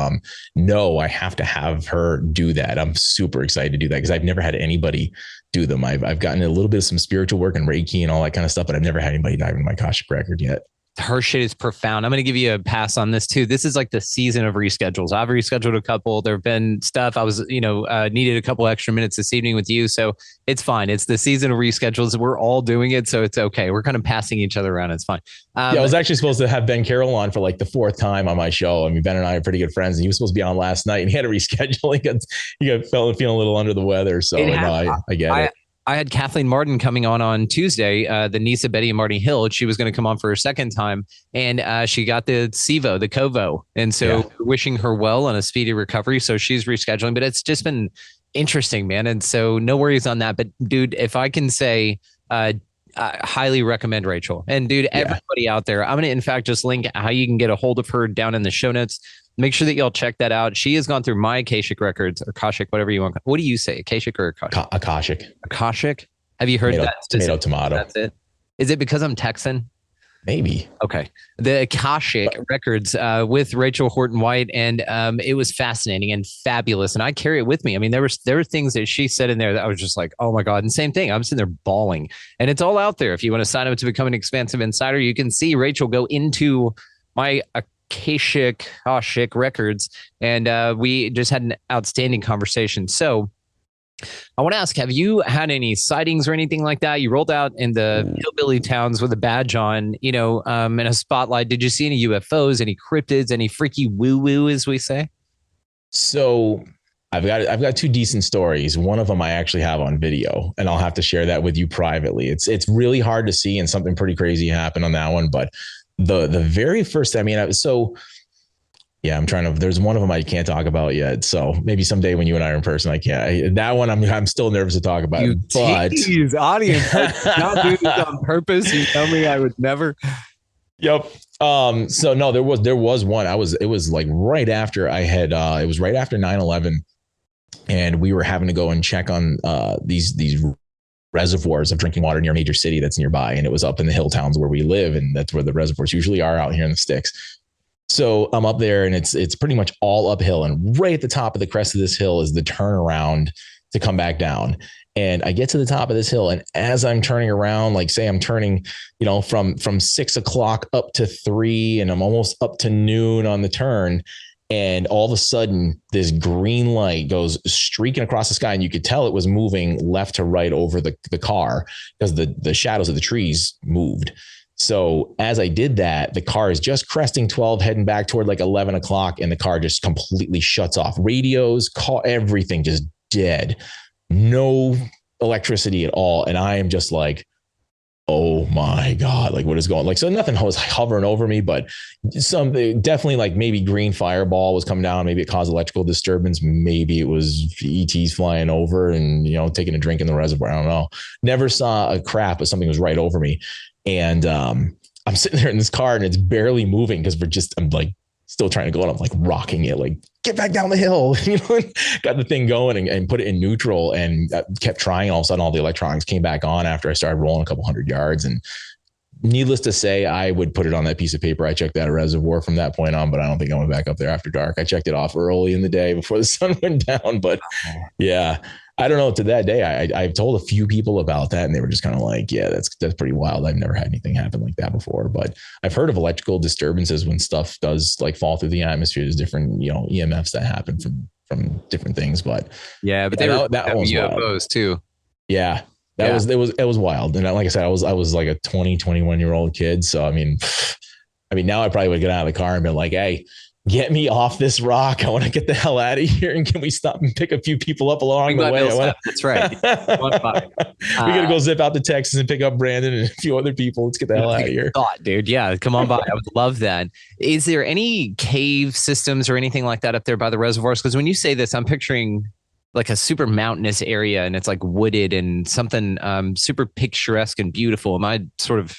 no, I have to have her do that. I'm super excited to do that, because I've never had anybody do them. I've gotten a little bit of some spiritual work and Reiki and all that kind of stuff, but I've never had anybody dive into my Akashic record yet. Her shit is profound. I'm going to give you a pass on this too. This is like the season of reschedules. I've rescheduled a couple. There have been stuff I was, needed a couple extra minutes this evening with you. So it's fine. It's the season of reschedules. We're all doing it. So it's okay. We're kind of passing each other around. It's fine. I was actually supposed to have Ben Carroll on for like the fourth time on my show. I mean, Ben and I are pretty good friends, and he was supposed to be on last night, and he had to reschedule. He got feeling a little under the weather. So I get it. I had Kathleen Martin coming on Tuesday, the niece of Betty and Marty Hill. She was going to come on for a second time, and she got the SIVO, the COVO. And so wishing her well on a speedy recovery. So she's rescheduling, but it's just been interesting, man. And so no worries on that. But dude, if I can say, I highly recommend Rachel. And dude, everybody out there, I'm going to in fact just link how you can get a hold of her down in the show notes. Make sure that y'all check that out. She has gone through my Akashic records, or Akashic, whatever you want. What do you say? Akashic or Akashic? Akashic. Akashic? Have you heard that? Tomato. That's it. Is it because I'm Texan? Maybe. Okay. The Akashic records with Rachel Horton White, and it was fascinating and fabulous. And I carry it with me. I mean, there were things that she said in there that I was just like, oh my God. And same thing. I'm sitting there bawling. And it's all out there. If you want to sign up to become an Expansive Insider, you can see Rachel go into my Akashic records, and we just had an outstanding conversation. So I want to ask, have you had any sightings or anything like that? You rolled out in the hillbilly towns with a badge on, in a spotlight. Did you see any UFOs, any cryptids, any freaky woo-woo, as we say? So I've got two decent stories. One of them I actually have on video, and I'll have to share that with you privately. It's really hard to see, and something pretty crazy happened on that one. But the very first, I'm trying to, there's one of them I can't talk about yet. So maybe someday when you and I are in person, I can't. That one I'm still nervous to talk about. But audience, not doing this on purpose. You tell me I would never. Yep. So no, there was one. It was like right after it was right after 9/11, and we were having to go and check on these reservoirs of drinking water near a major city that's nearby. And it was up in the hill towns where we live. And that's where the reservoirs usually are, out here in the sticks. So I'm up there, and it's pretty much all uphill. And right at the top of the crest of this hill is the turnaround to come back down. And I get to the top of this hill, and as I'm turning around, like say I'm turning, from 6 o'clock up to 3, and I'm almost up to noon on the turn, And all of a sudden, this green light goes streaking across the sky, and you could tell it was moving left to right over the car because the shadows of the trees moved. So as I did that, the car is just cresting 12, heading back toward like 11 o'clock, and the car just completely shuts off. Radios, call, everything just dead. No electricity at all. And I am just like, oh my God, like what is going on? Like, so nothing was hovering over me, but something definitely like maybe green fireball was coming down. Maybe it caused electrical disturbance. Maybe it was ETs flying over and, you know, taking a drink in the reservoir. I don't know. Never saw a crap, but something was right over me. And I'm sitting there in this car and it's barely moving because I'm like still trying to go, and I'm like rocking it, like get back down the hill, you know, got the thing going and put it in neutral and kept trying. All of a sudden, all the electronics came back on after I started rolling a couple hundred yards. And needless to say, I would put it on that piece of paper. I checked that reservoir from that point on, but I don't think I went back up there after dark. I checked it off early in the day before the sun went down. But yeah, I don't know. To that day, I've told a few people about that, and they were just kind of like, yeah, that's pretty wild. I've never had anything happen like that before, but I've heard of electrical disturbances when stuff does like fall through the atmosphere. There's different, you know, EMFs that happen from different things, but yeah, but they were that was UFOs too. Yeah. It was wild. And like I said, I was like a 21-year-old kid. So, I mean, now I probably would get out of the car and be like, hey, get me off this rock. I want to get the hell out of here. And can we stop and pick a few people up along the way? That's right. We got to go zip out to Texas and pick up Brandon and a few other people. Let's get the hell out of here. Thought, dude. Yeah. Come on by. I would love that. Is there any cave systems or anything like that up there by the reservoirs? Because when you say this, I'm picturing like a super mountainous area and it's like wooded and something super picturesque and beautiful. Am I sort of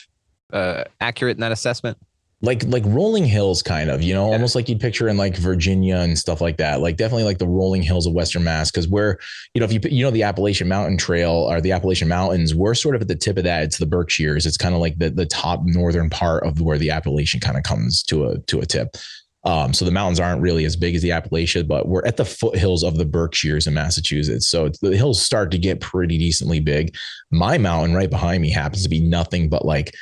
accurate in that assessment? Like rolling hills, kind of, you know, almost like you'd picture in like Virginia and stuff like that. Like definitely like the rolling hills of Western Mass, because we're, you know, if you know the Appalachian Mountain Trail or the Appalachian Mountains, we're sort of at the tip of that. It's the Berkshires. It's kind of like the top northern part of where the Appalachian kind of comes to a tip. So the mountains aren't really as big as the Appalachia, but we're at the foothills of the Berkshires in Massachusetts. So the hills start to get pretty decently big. My mountain right behind me happens to be nothing but like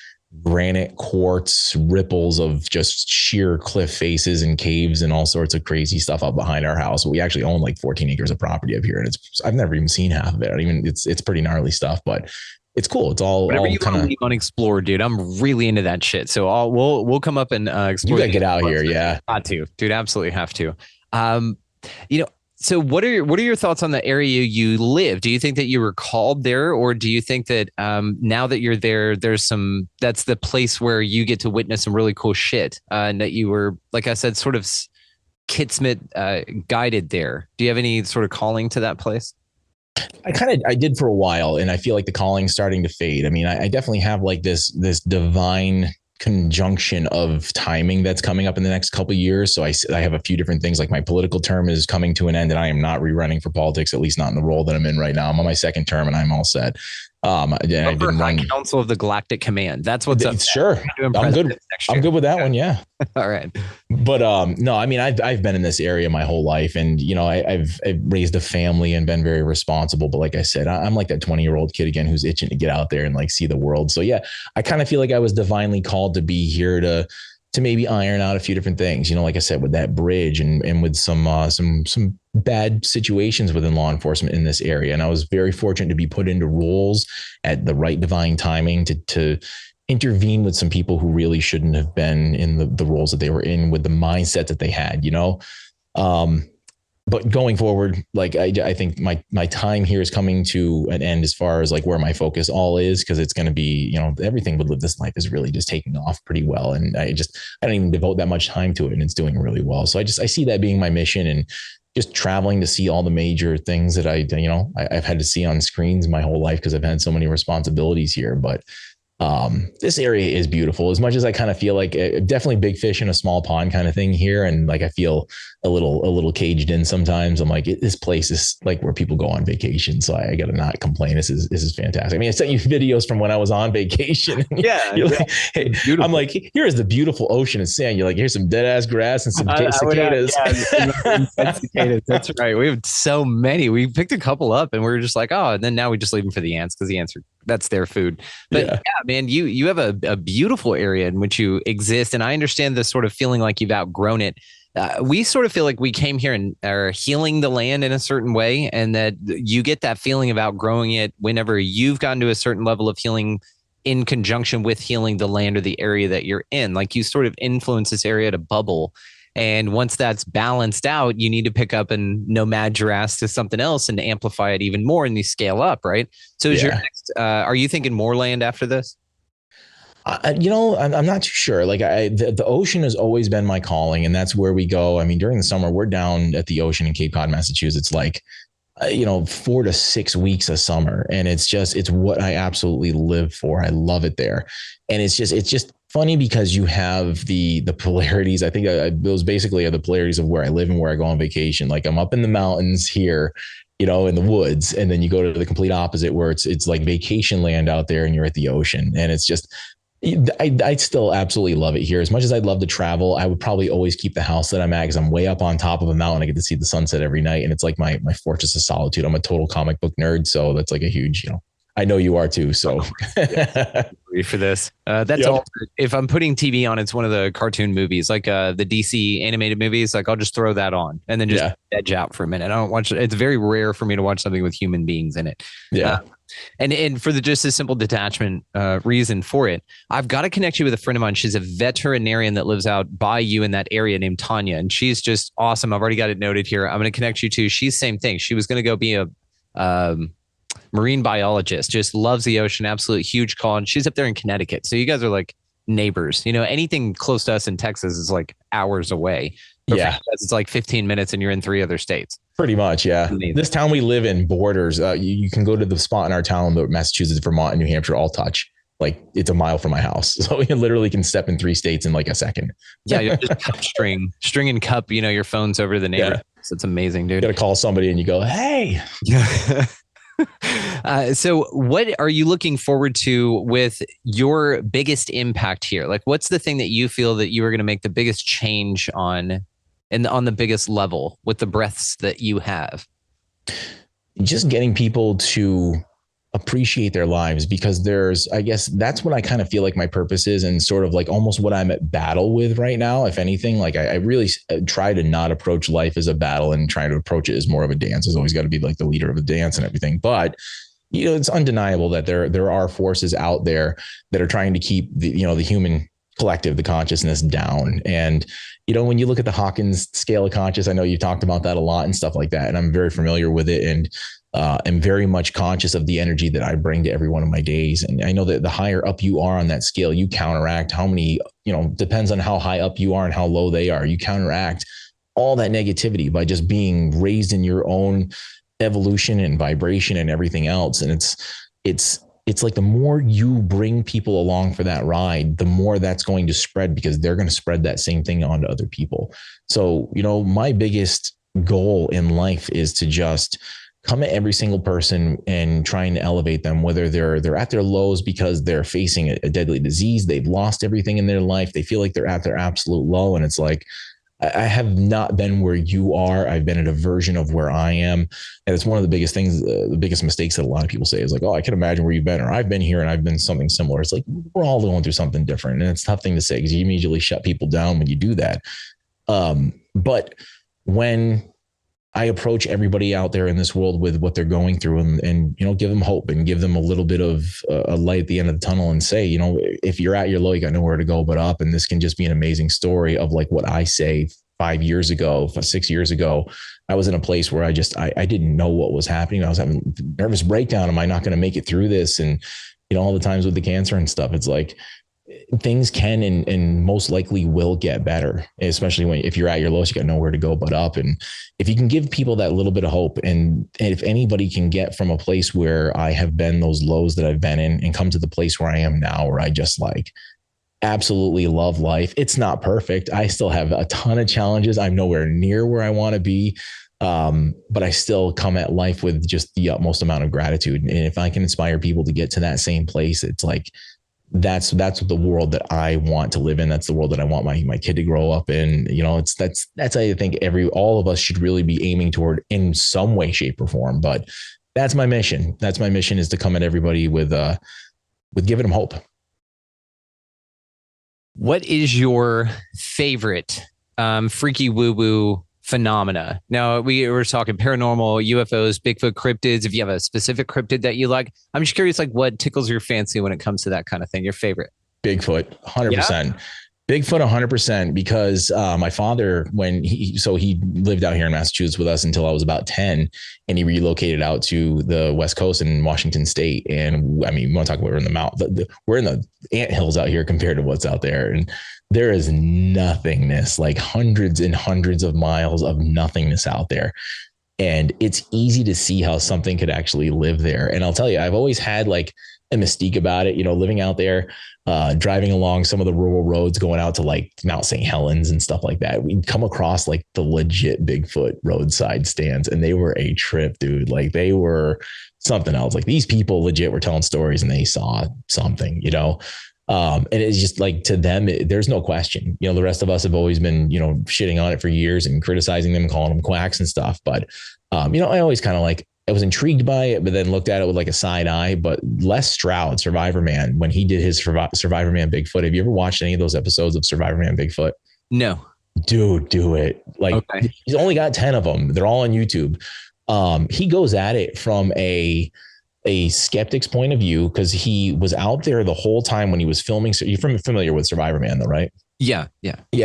granite quartz ripples of just sheer cliff faces and caves and all sorts of crazy stuff up behind our house. We actually own like 14 acres of property up here, and I've never even seen half of it. It's pretty gnarly stuff, but it's cool. It's all you kind of unexplored, dude. I'm really into that shit. So we'll come up and explore. You gotta get out here, yeah. Got to, dude. Absolutely have to. You know. So what are your thoughts on the area you live? Do you think that you were called there, or do you think that now that you're there, that's the place where you get to witness some really cool shit, and that you were, like I said, sort of Kitsmit guided there? Do you have any sort of calling to that place? I did for a while, and I feel like the calling's starting to fade. I mean, I definitely have like this divine conjunction of timing that's coming up in the next couple of years. So I have a few different things, like my political term is coming to an end, and I am not rerunning for politics, at least not in the role that I'm in right now. I'm on my second term and I'm all set. High Council of the Galactic Command. That's what's up. Sure. I'm good. I'm good with that one. Yeah. All right. But no, I mean, I've been in this area my whole life, and you know, I've raised a family and been very responsible. But like I said, I'm like that 20-year-old kid again who's itching to get out there and like see the world. So yeah, I kind of feel like I was divinely called to be here to maybe iron out a few different things. You know, like I said, with that bridge and with some bad situations within law enforcement in this area. And I was very fortunate to be put into roles at the right divine timing to intervene with some people who really shouldn't have been in the roles that they were in, with the mindset that they had, you know? But going forward, like I think my time here is coming to an end as far as like where my focus all is, because it's going to be, you know, everything with Live This Life is really just taking off pretty well. And I don't even devote that much time to it, and it's doing really well. So I see that being my mission, and just traveling to see all the major things that I've had to see on screens my whole life because I've had so many responsibilities here. But this area is beautiful, as much as I kind of feel like definitely big fish in a small pond kind of thing here. And like, I feel a little caged in sometimes. I'm like, this place is like where people go on vacation. So I got to not complain. This is fantastic. I mean, I sent you videos from when I was on vacation. Yeah. Like, hey, I'm like, here's the beautiful ocean and sand. You're like, here's some dead ass grass and some cicadas. Cicadas. That's right. We have so many. We picked a couple up and we were just like, oh, and then now we just leave them for the ants because the ants that's their food. But yeah, man, you have a beautiful area in which you exist. And I understand the sort of feeling like you've outgrown it. we sort of feel like we came here and are healing the land in a certain way, and that you get that feeling of outgrowing it whenever you've gotten to a certain level of healing in conjunction with healing the land or the area that you're in. Like you sort of influence this area to bubble. And once that's balanced out, you need to pick up and nomad your ass to something else and amplify it even more, and you scale up, right? So is your next, are you thinking more land after this? I'm not too sure. Like the ocean has always been my calling, and that's where we go. I mean, during the summer, we're down at the ocean in Cape Cod, Massachusetts, like, 4 to 6 weeks a summer. And it's what I absolutely live for. I love it there. And it's just funny because you have the polarities. I think those basically are the polarities of where I live and where I go on vacation. Like I'm up in the mountains here, in the woods, and then you go to the complete opposite where it's like vacation land out there and you're at the ocean. And it's just, I still absolutely love it here. As much as I'd love to travel, I would probably always keep the house that I'm at because I'm way up on top of a mountain. I get to see the sunset every night. And it's like my fortress of solitude. I'm a total comic book nerd. So that's like a huge, I know you are too. So ready for this. That's all. If I'm putting TV on, it's one of the cartoon movies, like the DC animated movies. Like I'll just throw that on and then just edge out for a minute. I don't watch it. It's very rare for me to watch something with human beings in it. Yeah. And for just a simple detachment reason for it, I've got to connect you with a friend of mine. She's a veterinarian that lives out by you in that area named Tanya. And she's just awesome. I've already got it noted here. I'm going to connect you to. She's same thing. She was going to go be a marine biologist, just loves the ocean, absolute huge call. And she's up there in Connecticut. So you guys are like neighbors. Anything close to us in Texas is like hours away. Yeah. It's like 15 minutes and you're in 3 other states. Pretty much, yeah. This town we live in borders. You can go to the spot in our town, Massachusetts, Vermont, and New Hampshire all touch. Like it's a mile from my house, so you literally can step in 3 states in like a second. Yeah, you're just string and cup. Your phone's over the neighborhood. Yeah. So it's amazing, dude. You got to call somebody and you go, hey. So what are you looking forward to with your biggest impact here? Like, what's the thing that you feel that you are going to make the biggest change on? And on the biggest level with the breaths that you have? Just getting people to appreciate their lives, because I guess that's what I kind of feel like my purpose is, and sort of like almost what I'm at battle with right now. If anything, like I really try to not approach life as a battle and try to approach it as more of a dance. It's always got to be like the leader of a dance and everything. But it's undeniable that there are forces out there that are trying to keep the human collective, the consciousness down. And, when you look at the Hawkins scale of conscious, I know you talked about that a lot and stuff like that, and I'm very familiar with it, and am very much conscious of the energy that I bring to every one of my days. And I know that the higher up you are on that scale, you counteract how many, depends on how high up you are and how low they are. You counteract all that negativity by just being raised in your own evolution and vibration and everything else. And it's like the more you bring people along for that ride, the more that's going to spread, because they're going to spread that same thing onto other people. So, my biggest goal in life is to just come at every single person and trying to elevate them, whether they're at their lows because they're facing a deadly disease, they've lost everything in their life, they feel like they're at their absolute low. And it's like, I have not been where you are. I've been at a version of where I am. And it's one of the biggest things, the biggest mistakes that a lot of people say is like, oh, I can imagine where you've been, or I've been here and I've been something similar. It's like, we're all going through something different. And it's a tough thing to say because you immediately shut people down when you do that. But when I approach everybody out there in this world with what they're going through and give them hope and give them a little bit of a light at the end of the tunnel and say, if you're at your low, you got nowhere to go but up. And this can just be an amazing story of like what I say 5 years ago, 6 years ago. I was in a place where I didn't know what was happening. I was having a nervous breakdown. Am I not going to make it through this? And, all the times with the cancer and stuff, it's like, things can and most likely will get better, especially if you're at your lowest, you got nowhere to go but up. And if you can give people that little bit of hope, and if anybody can get from a place where I have been, those lows that I've been in, and come to the place where I am now, where I just like absolutely love life. It's not perfect. I still have a ton of challenges. I'm nowhere near where I want to be. But I still come at life with just the utmost amount of gratitude. And if I can inspire people to get to that same place, it's like, that's the world that I want to live in. That's the world that I want my kid to grow up in. That's I think all of us should really be aiming toward in some way, shape, or form. But that's my mission. That's my mission, is to come at everybody with giving them hope. What is your favorite freaky woo woo phenomena. Now we were talking paranormal, UFOs, Bigfoot, cryptids. If you have a specific cryptid that you like, I'm just curious, like what tickles your fancy when it comes to that kind of thing. Your favorite? Bigfoot, 100%. Bigfoot 100%, because my father, he lived out here in Massachusetts with us until I was about 10, and he relocated out to the West Coast in Washington State. And I mean, we want to talk about, we're in the mountain, we're in the anthills out here compared to what's out there. And there is nothingness, like hundreds and hundreds of miles of nothingness out there. And it's easy to see how something could actually live there. And I'll tell you, I've always had like a mystique about it, living out there, driving along some of the rural roads, going out to like Mount St. Helens and stuff like that. We'd come across like the legit Bigfoot roadside stands, and they were a trip, dude. Like they were something else. Like these people legit were telling stories and they saw something, and it's just like, to them, there's no question. The rest of us have always been, shitting on it for years and criticizing them, calling them quacks and stuff. But, I always kind of I was intrigued by it, but then looked at it with like a side eye. But Les Stroud, Survivor Man, when he did his Survivor Man Bigfoot, have you ever watched any of those episodes of Survivor Man Bigfoot? No. Dude, do it. Okay. He's only got 10 of them. They're all on YouTube. He goes at it from a skeptic's point of view, because he was out there the whole time when he was filming. So you're familiar with Survivor Man though, right? Yeah.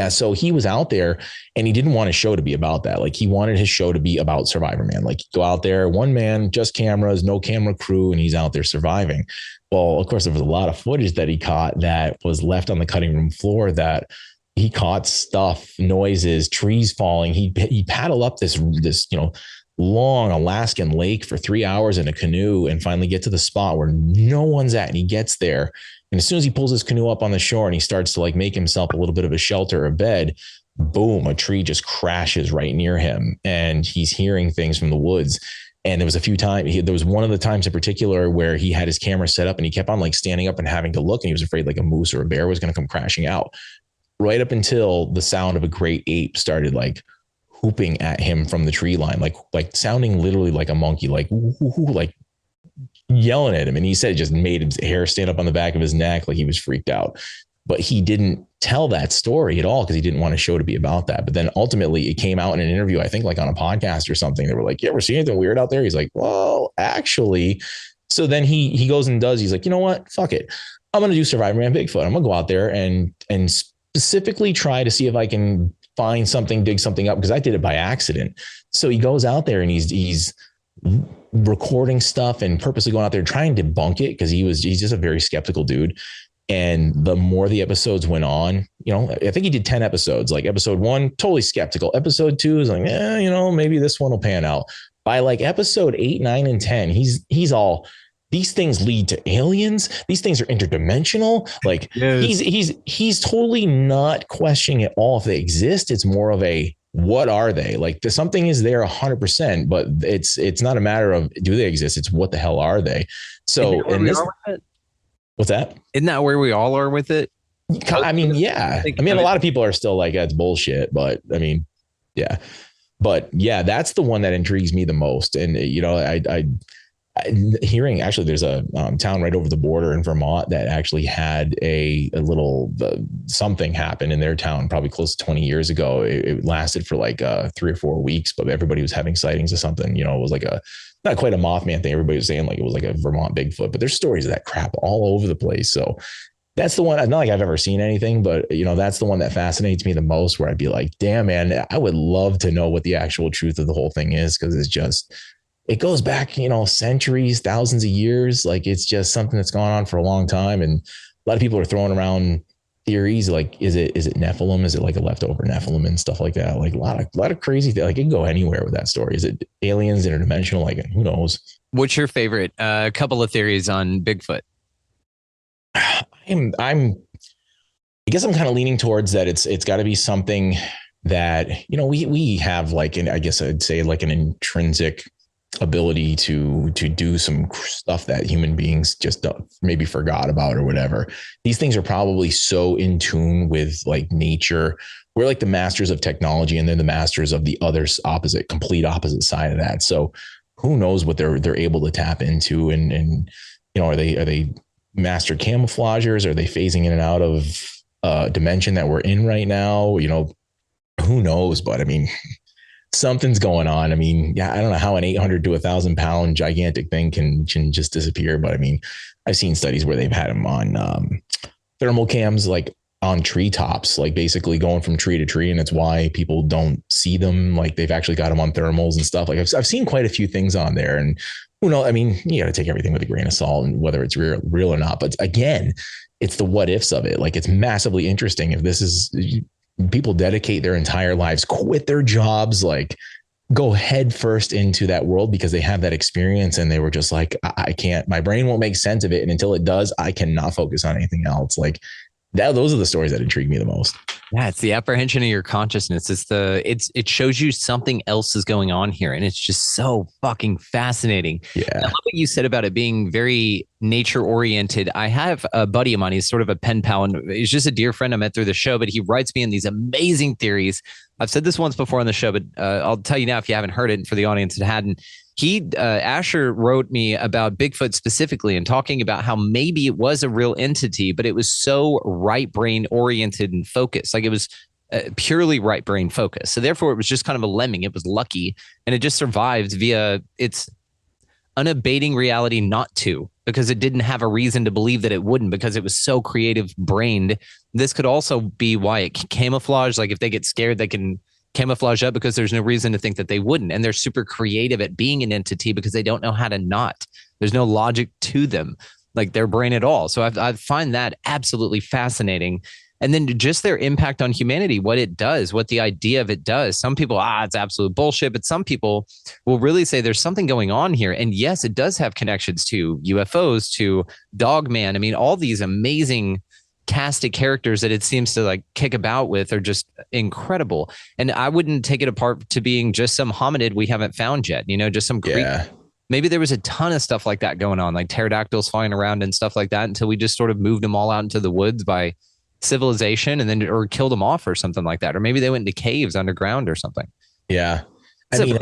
So he was out there and he didn't want his show to be about that. Like he wanted his show to be about Survivor Man. Like go out there, one man, just cameras, no camera crew, and he's out there surviving. Well, of course, there was a lot of footage that he caught that was left on the cutting room floor, that he caught stuff, noises, trees falling. He paddled up this long Alaskan lake for 3 hours in a canoe and finally get to the spot where no one's at. And he gets there. And as soon as he pulls his canoe up on the shore and he starts to like make himself a little bit of a shelter or bed, boom, a tree just crashes right near him. And he's hearing things from the woods. And there was a few times, there was one of the times in particular where he had his camera set up and he kept on like standing up and having to look. And he was afraid like a moose or a bear was going to come crashing out, right up until the sound of a great ape started like whooping at him from the tree line, like sounding literally like a monkey, like yelling at him. And he said it just made his hair stand up on the back of his neck, like he was freaked out. But he didn't tell that story at all because he didn't want a show to be about that. But then ultimately it came out in an interview, I think like on a podcast or something. They were like, you ever see anything weird out there? He's like, well, actually. So then he goes and does, he's like, you know what? Fuck it. I'm going to do Survivor Man Bigfoot. I'm going to go out there and specifically try to see if I can find something, dig something up, because I did it by accident. So he goes out there and he's recording stuff and purposely going out there trying to debunk it, because he's just a very skeptical dude. And the more the episodes went on, I think he did 10 episodes. Like episode 1, totally skeptical. Episode 2 is like, maybe this one will pan out. By like episode 8, 9, and 10, he's all, these things lead to aliens. These things are interdimensional. Like yes. He's totally not questioning at all if they exist. It's more of a, what are they? Like something is there 100%, but it's not a matter of do they exist? It's what the hell are they? So what's that? Isn't that where we all are with it? I mean, yeah. I mean, a lot of people are still like, that's bullshit, but I mean, yeah. But yeah, that's the one that intrigues me the most. And I hearing actually there's a town right over the border in Vermont that actually had a little something happen in their town probably close to 20 years ago. It lasted for like 3 or 4 weeks, but everybody was having sightings of something. It was like not quite a Mothman thing. Everybody was saying like it was like a Vermont Bigfoot, but there's stories of that crap all over the place. So that's the one. Not like I've ever seen anything, but that's the one that fascinates me the most, where I'd be like, damn, man, I would love to know what the actual truth of the whole thing is. Cause it goes back, centuries, thousands of years. Like it's just something that's gone on for a long time. And a lot of people are throwing around theories. Like, is it Nephilim? Is it like a leftover Nephilim and stuff like that? Like a lot of crazy things. Like it can go anywhere with that story. Is it aliens, interdimensional? Like who knows? What's your favorite? A couple of theories on Bigfoot. I guess I'm kind of leaning towards that. It's got to be something that, we have like, I guess I'd say like an intrinsic ability to do some stuff that human beings just maybe forgot about or whatever. These things are probably so in tune with like nature. We're like the masters of technology, and they're the masters of the other complete opposite side of that. So who knows what they're able to tap into, and are they master camouflagers? Are they phasing in and out of dimension that we're in right now? who knows? But I mean, something's going on. I mean, yeah, I don't know how an 800 to 1,000 pound gigantic thing can just disappear. But I mean, I've seen studies where they've had them on thermal cams, like on treetops, like basically going from tree to tree. And it's why people don't see them. Like they've actually got them on thermals and stuff. Like I've seen quite a few things on there, and who knows? I mean, you got to take everything with a grain of salt and whether it's real or not. But again, it's the what ifs of it. Like it's massively interesting if this is people dedicate their entire lives, quit their jobs, like go head first into that world because they have that experience and they were just like, I can't, my brain won't make sense of it. And until it does, I cannot focus on anything else. Like that, those are the stories that intrigue me the most. Yeah, it's the apprehension of your consciousness. It shows you something else is going on here, and it's just so fucking fascinating. Yeah, I love what you said about it being very nature oriented. I have a buddy of mine. He's sort of a pen pal, and he's just a dear friend I met through the show. But he writes me in these amazing theories. I've said this once before on the show, but I'll tell you now if you haven't heard it, and for the audience that hadn't. Asher wrote me about Bigfoot specifically and talking about how maybe it was a real entity, but it was so right brain oriented and focused. Like it was purely right brain focused. So therefore it was just kind of a lemming. It was lucky and it just survived via its unabating reality not to, because it didn't have a reason to believe that it wouldn't, because it was so creative brained. This could also be why it camouflaged. Like if they get scared, they can camouflage up because there's no reason to think that they wouldn't. And they're super creative at being an entity because they don't know how to not. There's no logic to them, like their brain at all. So I find that absolutely fascinating. And then just their impact on humanity, what it does, what the idea of it does. Some people, it's absolute bullshit. But some people will really say there's something going on here. And yes, it does have connections to UFOs, to Dogman. I mean, all these amazing cast of characters that it seems to like kick about with are just incredible. And I wouldn't take it apart to being just some hominid we haven't found yet, just some creep. Yeah. Maybe there was a ton of stuff like that going on, like pterodactyls flying around and stuff like that, until we just sort of moved them all out into the woods by civilization and then or killed them off or something like that. Or maybe they went into caves underground or something. Yeah. I mean,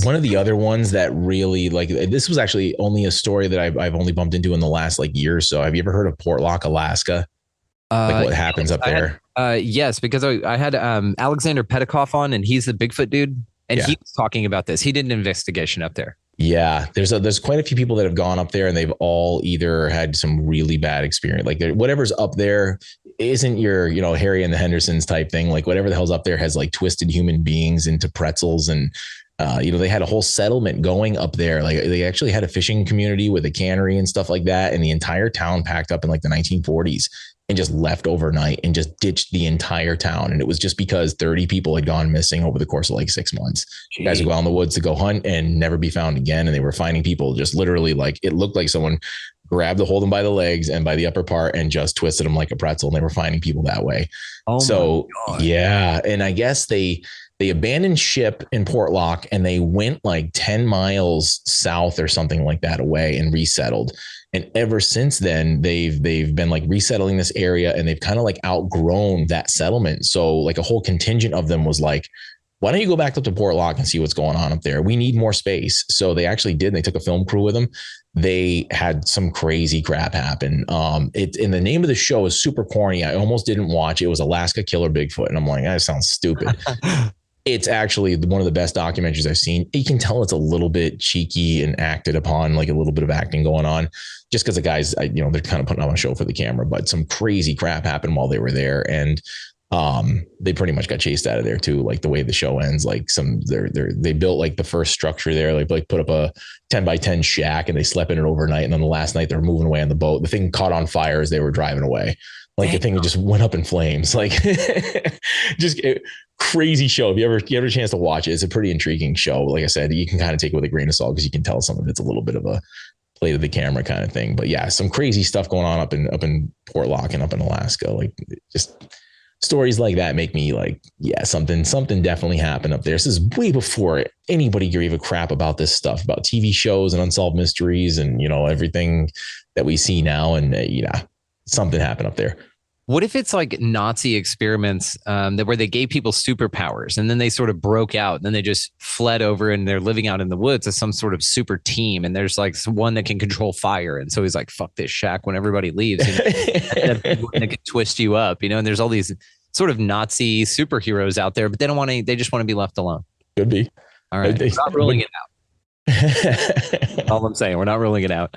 one of the other ones that really like this was actually only a story that I've only bumped into in the last like year or so. Have you ever heard of Portlock, Alaska? Like what happens up there? Yes, because I had Alexander Petikoff on, and he's the Bigfoot dude, and he was talking about this. He did an investigation up there. Yeah, there's quite a few people that have gone up there, and they've all either had some really bad experience. Like whatever's up there isn't your Harry and the Hendersons type thing. Like whatever the hell's up there has like twisted human beings into pretzels and. They had a whole settlement going up there. Like they actually had a fishing community with a cannery and stuff like that. And the entire town packed up in like the 1940s and just left overnight and just ditched the entire town. And it was just because 30 people had gone missing over the course of like 6 months. Jeez. Guys would go out in the woods to go hunt and never be found again. And they were finding people just literally like, it looked like someone grabbed the hold them by the legs and by the upper part and just twisted them like a pretzel. And they were finding people that way. Oh, so yeah. And I guess they abandoned ship in Portlock and they went like 10 miles south or something like that away and resettled. And ever since then, they've been like resettling this area and they've kind of like outgrown that settlement. So like a whole contingent of them was like, why don't you go back up to Portlock and see what's going on up there? We need more space. So they actually did. They took a film crew with them. They had some crazy crap happen. It in the name of the show is super corny. I almost didn't watch it. It was Alaska Killer Bigfoot. And I'm like, that sounds stupid. It's actually one of the best documentaries I've seen. You can tell it's a little bit cheeky and acted upon, like a little bit of acting going on just because the guys, they're kind of putting on a show for the camera, but some crazy crap happened while they were there. And they pretty much got chased out of there too. Like the way the show ends, like they built like the first structure there, like put up a 10 by 10 shack and they slept in it overnight. And then the last night they were moving away on the boat. The thing caught on fire as they were driving away. Like the thing just went up in flames, like crazy show. If you ever a chance to watch it, it's a pretty intriguing show. Like I said, you can kind of take it with a grain of salt because you can tell some of it's a little bit of a play to the camera kind of thing. But yeah, some crazy stuff going on up in Portlock and up in Alaska. Like just stories like that make me like, yeah, something definitely happened up there. This is way before anybody gave a crap about this stuff, about TV shows and unsolved mysteries and everything that we see now. And something happened up there. What if it's like Nazi experiments where they gave people superpowers and then they sort of broke out and then they just fled over and they're living out in the woods as some sort of super team. And there's like one that can control fire. And so he's like, fuck this shack when everybody leaves. And that can twist you up, and there's all these sort of Nazi superheroes out there, but they just want to be left alone. Could be. All right. We're not ruling it out. All I'm saying, we're not ruling it out.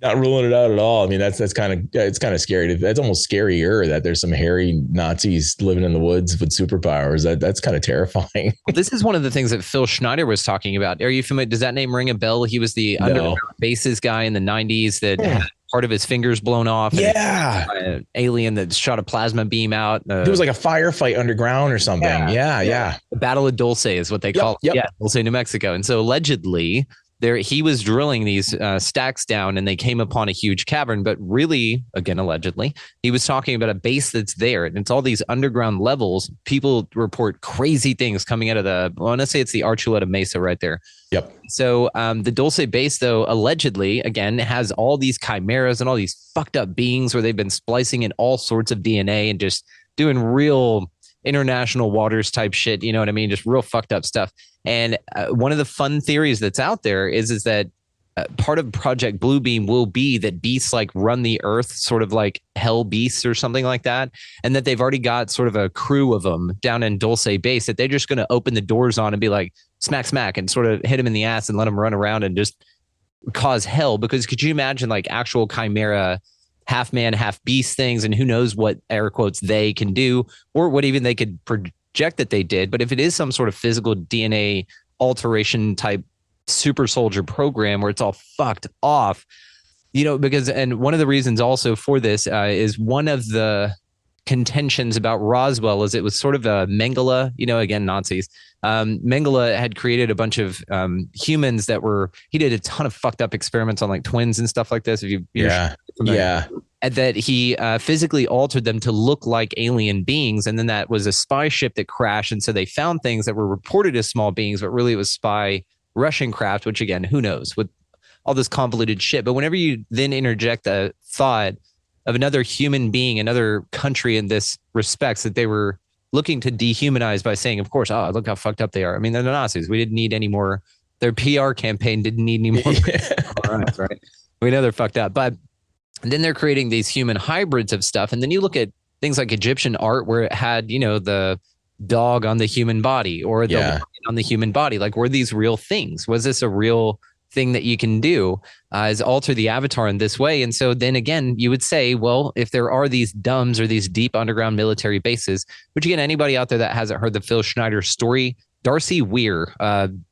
Not ruling it out at all. I mean, it's kind of scary. That's almost scarier that there's some hairy Nazis living in the woods with superpowers. That's kind of terrifying. This is one of the things that Phil Schneider was talking about. Are you familiar? Does that name ring a bell? He was the underground bases guy in the 90s that had part of his fingers blown off. Yeah. An alien that shot a plasma beam out. It was like a firefight underground or something. Yeah. The Battle of Dulce is what they call it. Yeah, Dulce, New Mexico. And so allegedly, he was drilling these stacks down and they came upon a huge cavern, but really, again, allegedly, he was talking about a base that's there and it's all these underground levels. People report crazy things coming out of I want to say it's the Archuleta Mesa right there. Yep. So the Dulce base, though, allegedly, again, has all these chimeras and all these fucked up beings where they've been splicing in all sorts of DNA and just doing real international waters type shit. You know what I mean? Just real fucked up stuff. And one of the fun theories that's out there is that part of Project Bluebeam will be that beasts like run the earth, sort of like hell beasts or something like that. And that they've already got sort of a crew of them down in Dulce base that they're just going to open the doors on and be like, smack, smack, and sort of hit him in the ass and let him run around and just cause hell. Because could you imagine like actual chimera, half man, half beast things, and who knows what air quotes they can do or what even they could project that they did. But if it is some sort of physical DNA alteration type super soldier program where it's all fucked off, and one of the reasons also for this is one of the contentions about Roswell is it was sort of a Mengele, again, Nazis. Mengele had created a bunch of humans he did a ton of fucked up experiments on like twins and stuff like this. And that he physically altered them to look like alien beings. And then that was a spy ship that crashed. And so they found things that were reported as small beings, but really it was spy Russian craft, which again, who knows with all this convoluted shit. But whenever you then interject a thought of another human being, another country in this respects that they were looking to dehumanize by saying, of course, look how fucked up they are. I mean, they're the Nazis. We didn't need any more. Their PR campaign didn't need any more. Right? We know they're fucked up. But then they're creating these human hybrids of stuff. And then you look at things like Egyptian art where it had, the dog on the human body or the lion on the human body. Like, were these real things? Was this a real thing that you can do is alter the avatar in this way? And so then again, you would say, well, if there are these DUMBs or these deep underground military bases, which again, anybody out there that hasn't heard the Phil Schneider story, Darcy Weir,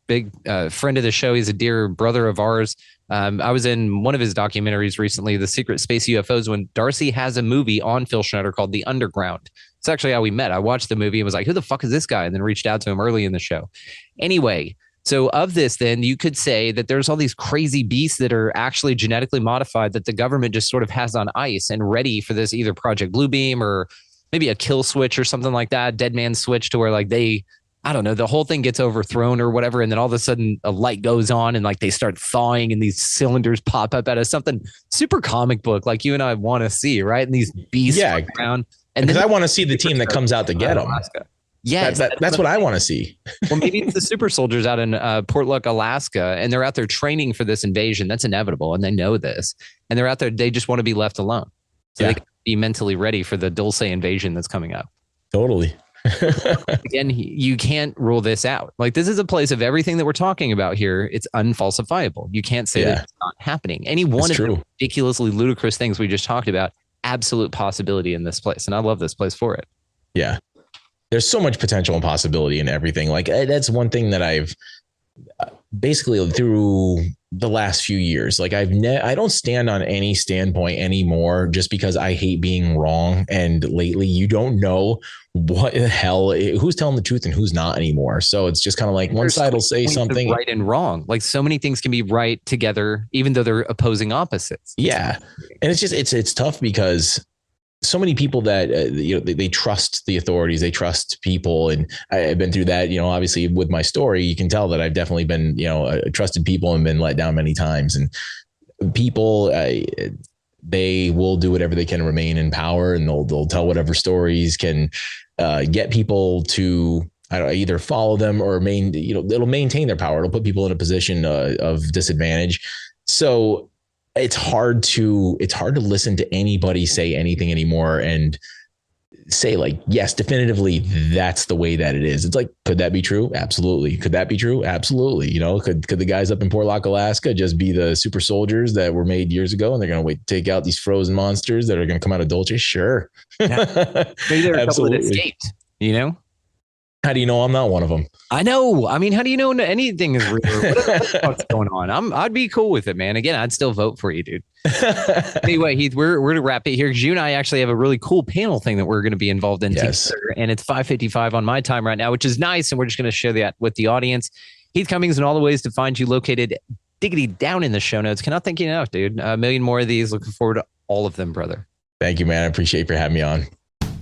big friend of the show. He's a dear brother of ours. I was in one of his documentaries recently, The Secret Space UFOs, when Darcy has a movie on Phil Schneider called The Underground. It's actually how we met. I watched the movie and was like, who the fuck is this guy? And then reached out to him early in the show. Anyway, so of this, then you could say that there's all these crazy beasts that are actually genetically modified that the government just sort of has on ice and ready for this either Project Bluebeam or maybe a kill switch or something like that, dead man switch to where like I don't know, the whole thing gets overthrown or whatever. And then all of a sudden a light goes on and like they start thawing and these cylinders pop up out of something super comic book like you and I want to see, right? And these beasts around. And because I want to see the team that comes out to get them. Yeah, that's what I want to see. Well, maybe it's the super soldiers out in Port Luck, Alaska, and they're out there training for this invasion. That's inevitable, and they know this. And they're out there. They just want to be left alone, so they can be mentally ready for the Dulce invasion that's coming up. Totally. Again, you can't rule this out. Like, this is a place of everything that we're talking about here. It's unfalsifiable. You can't say that it's not happening. Any one of the ridiculously ludicrous things we just talked about, absolute possibility in this place, and I love this place for it. Yeah. There's so much potential and possibility in everything. Like, that's one thing that I've basically through the last few years, like I don't stand on any standpoint anymore just because I hate being wrong. And lately you don't know what the hell, who's telling the truth and who's not anymore. So it's just kind of like one side will say something right and wrong. Like, so many things can be right together, even though they're opposing opposites. Yeah. And it's just, it's tough because so many people that they trust the authorities, they trust people, and I've been through that. Obviously with my story, you can tell that I've definitely been trusted people and been let down many times. And people, they will do whatever they can to remain in power, and they'll tell whatever stories can get people to either follow them or it'll maintain their power. It'll put people in a position of disadvantage. So it's hard to listen to anybody say anything anymore. And say like, yes, definitively, that's the way that it is. It's like, could that be true? Absolutely. Could that be true? Absolutely. You know, could the guys up in Portlock, Alaska just be the super soldiers that were made years ago and they're going to wait to take out these frozen monsters that are going to come out of Dolce? Sure. Yeah. Maybe there are a couple that escaped, you know? How do you know I'm not one of them? I know. I mean, how do you know anything is real? What the fuck's going on? I'd be cool with it, man. Again, I'd still vote for you, dude. Anyway, Heath, we're going to wrap it here because you and I actually have a really cool panel thing that we're going to be involved in together. And it's 5:55 on my time right now, which is nice. And we're just going to share that with the audience. Heath Cummings and all the ways to find you located diggity down in the show notes. Cannot thank you enough, dude. A million more of these. Looking forward to all of them, brother. Thank you, man. I appreciate you for having me on.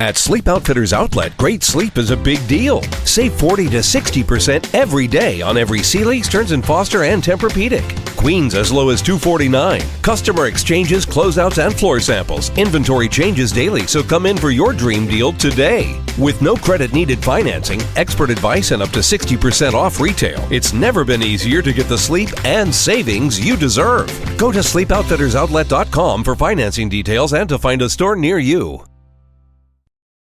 At Sleep Outfitters Outlet, great sleep is a big deal. Save 40 to 60% every day on every Sealy, Stearns & Foster, and Tempur-Pedic. Queens as low as $249. Customer exchanges, closeouts, and floor samples. Inventory changes daily, so come in for your dream deal today. With no credit-needed financing, expert advice, and up to 60% off retail, it's never been easier to get the sleep and savings you deserve. Go to sleepoutfittersoutlet.com for financing details and to find a store near you.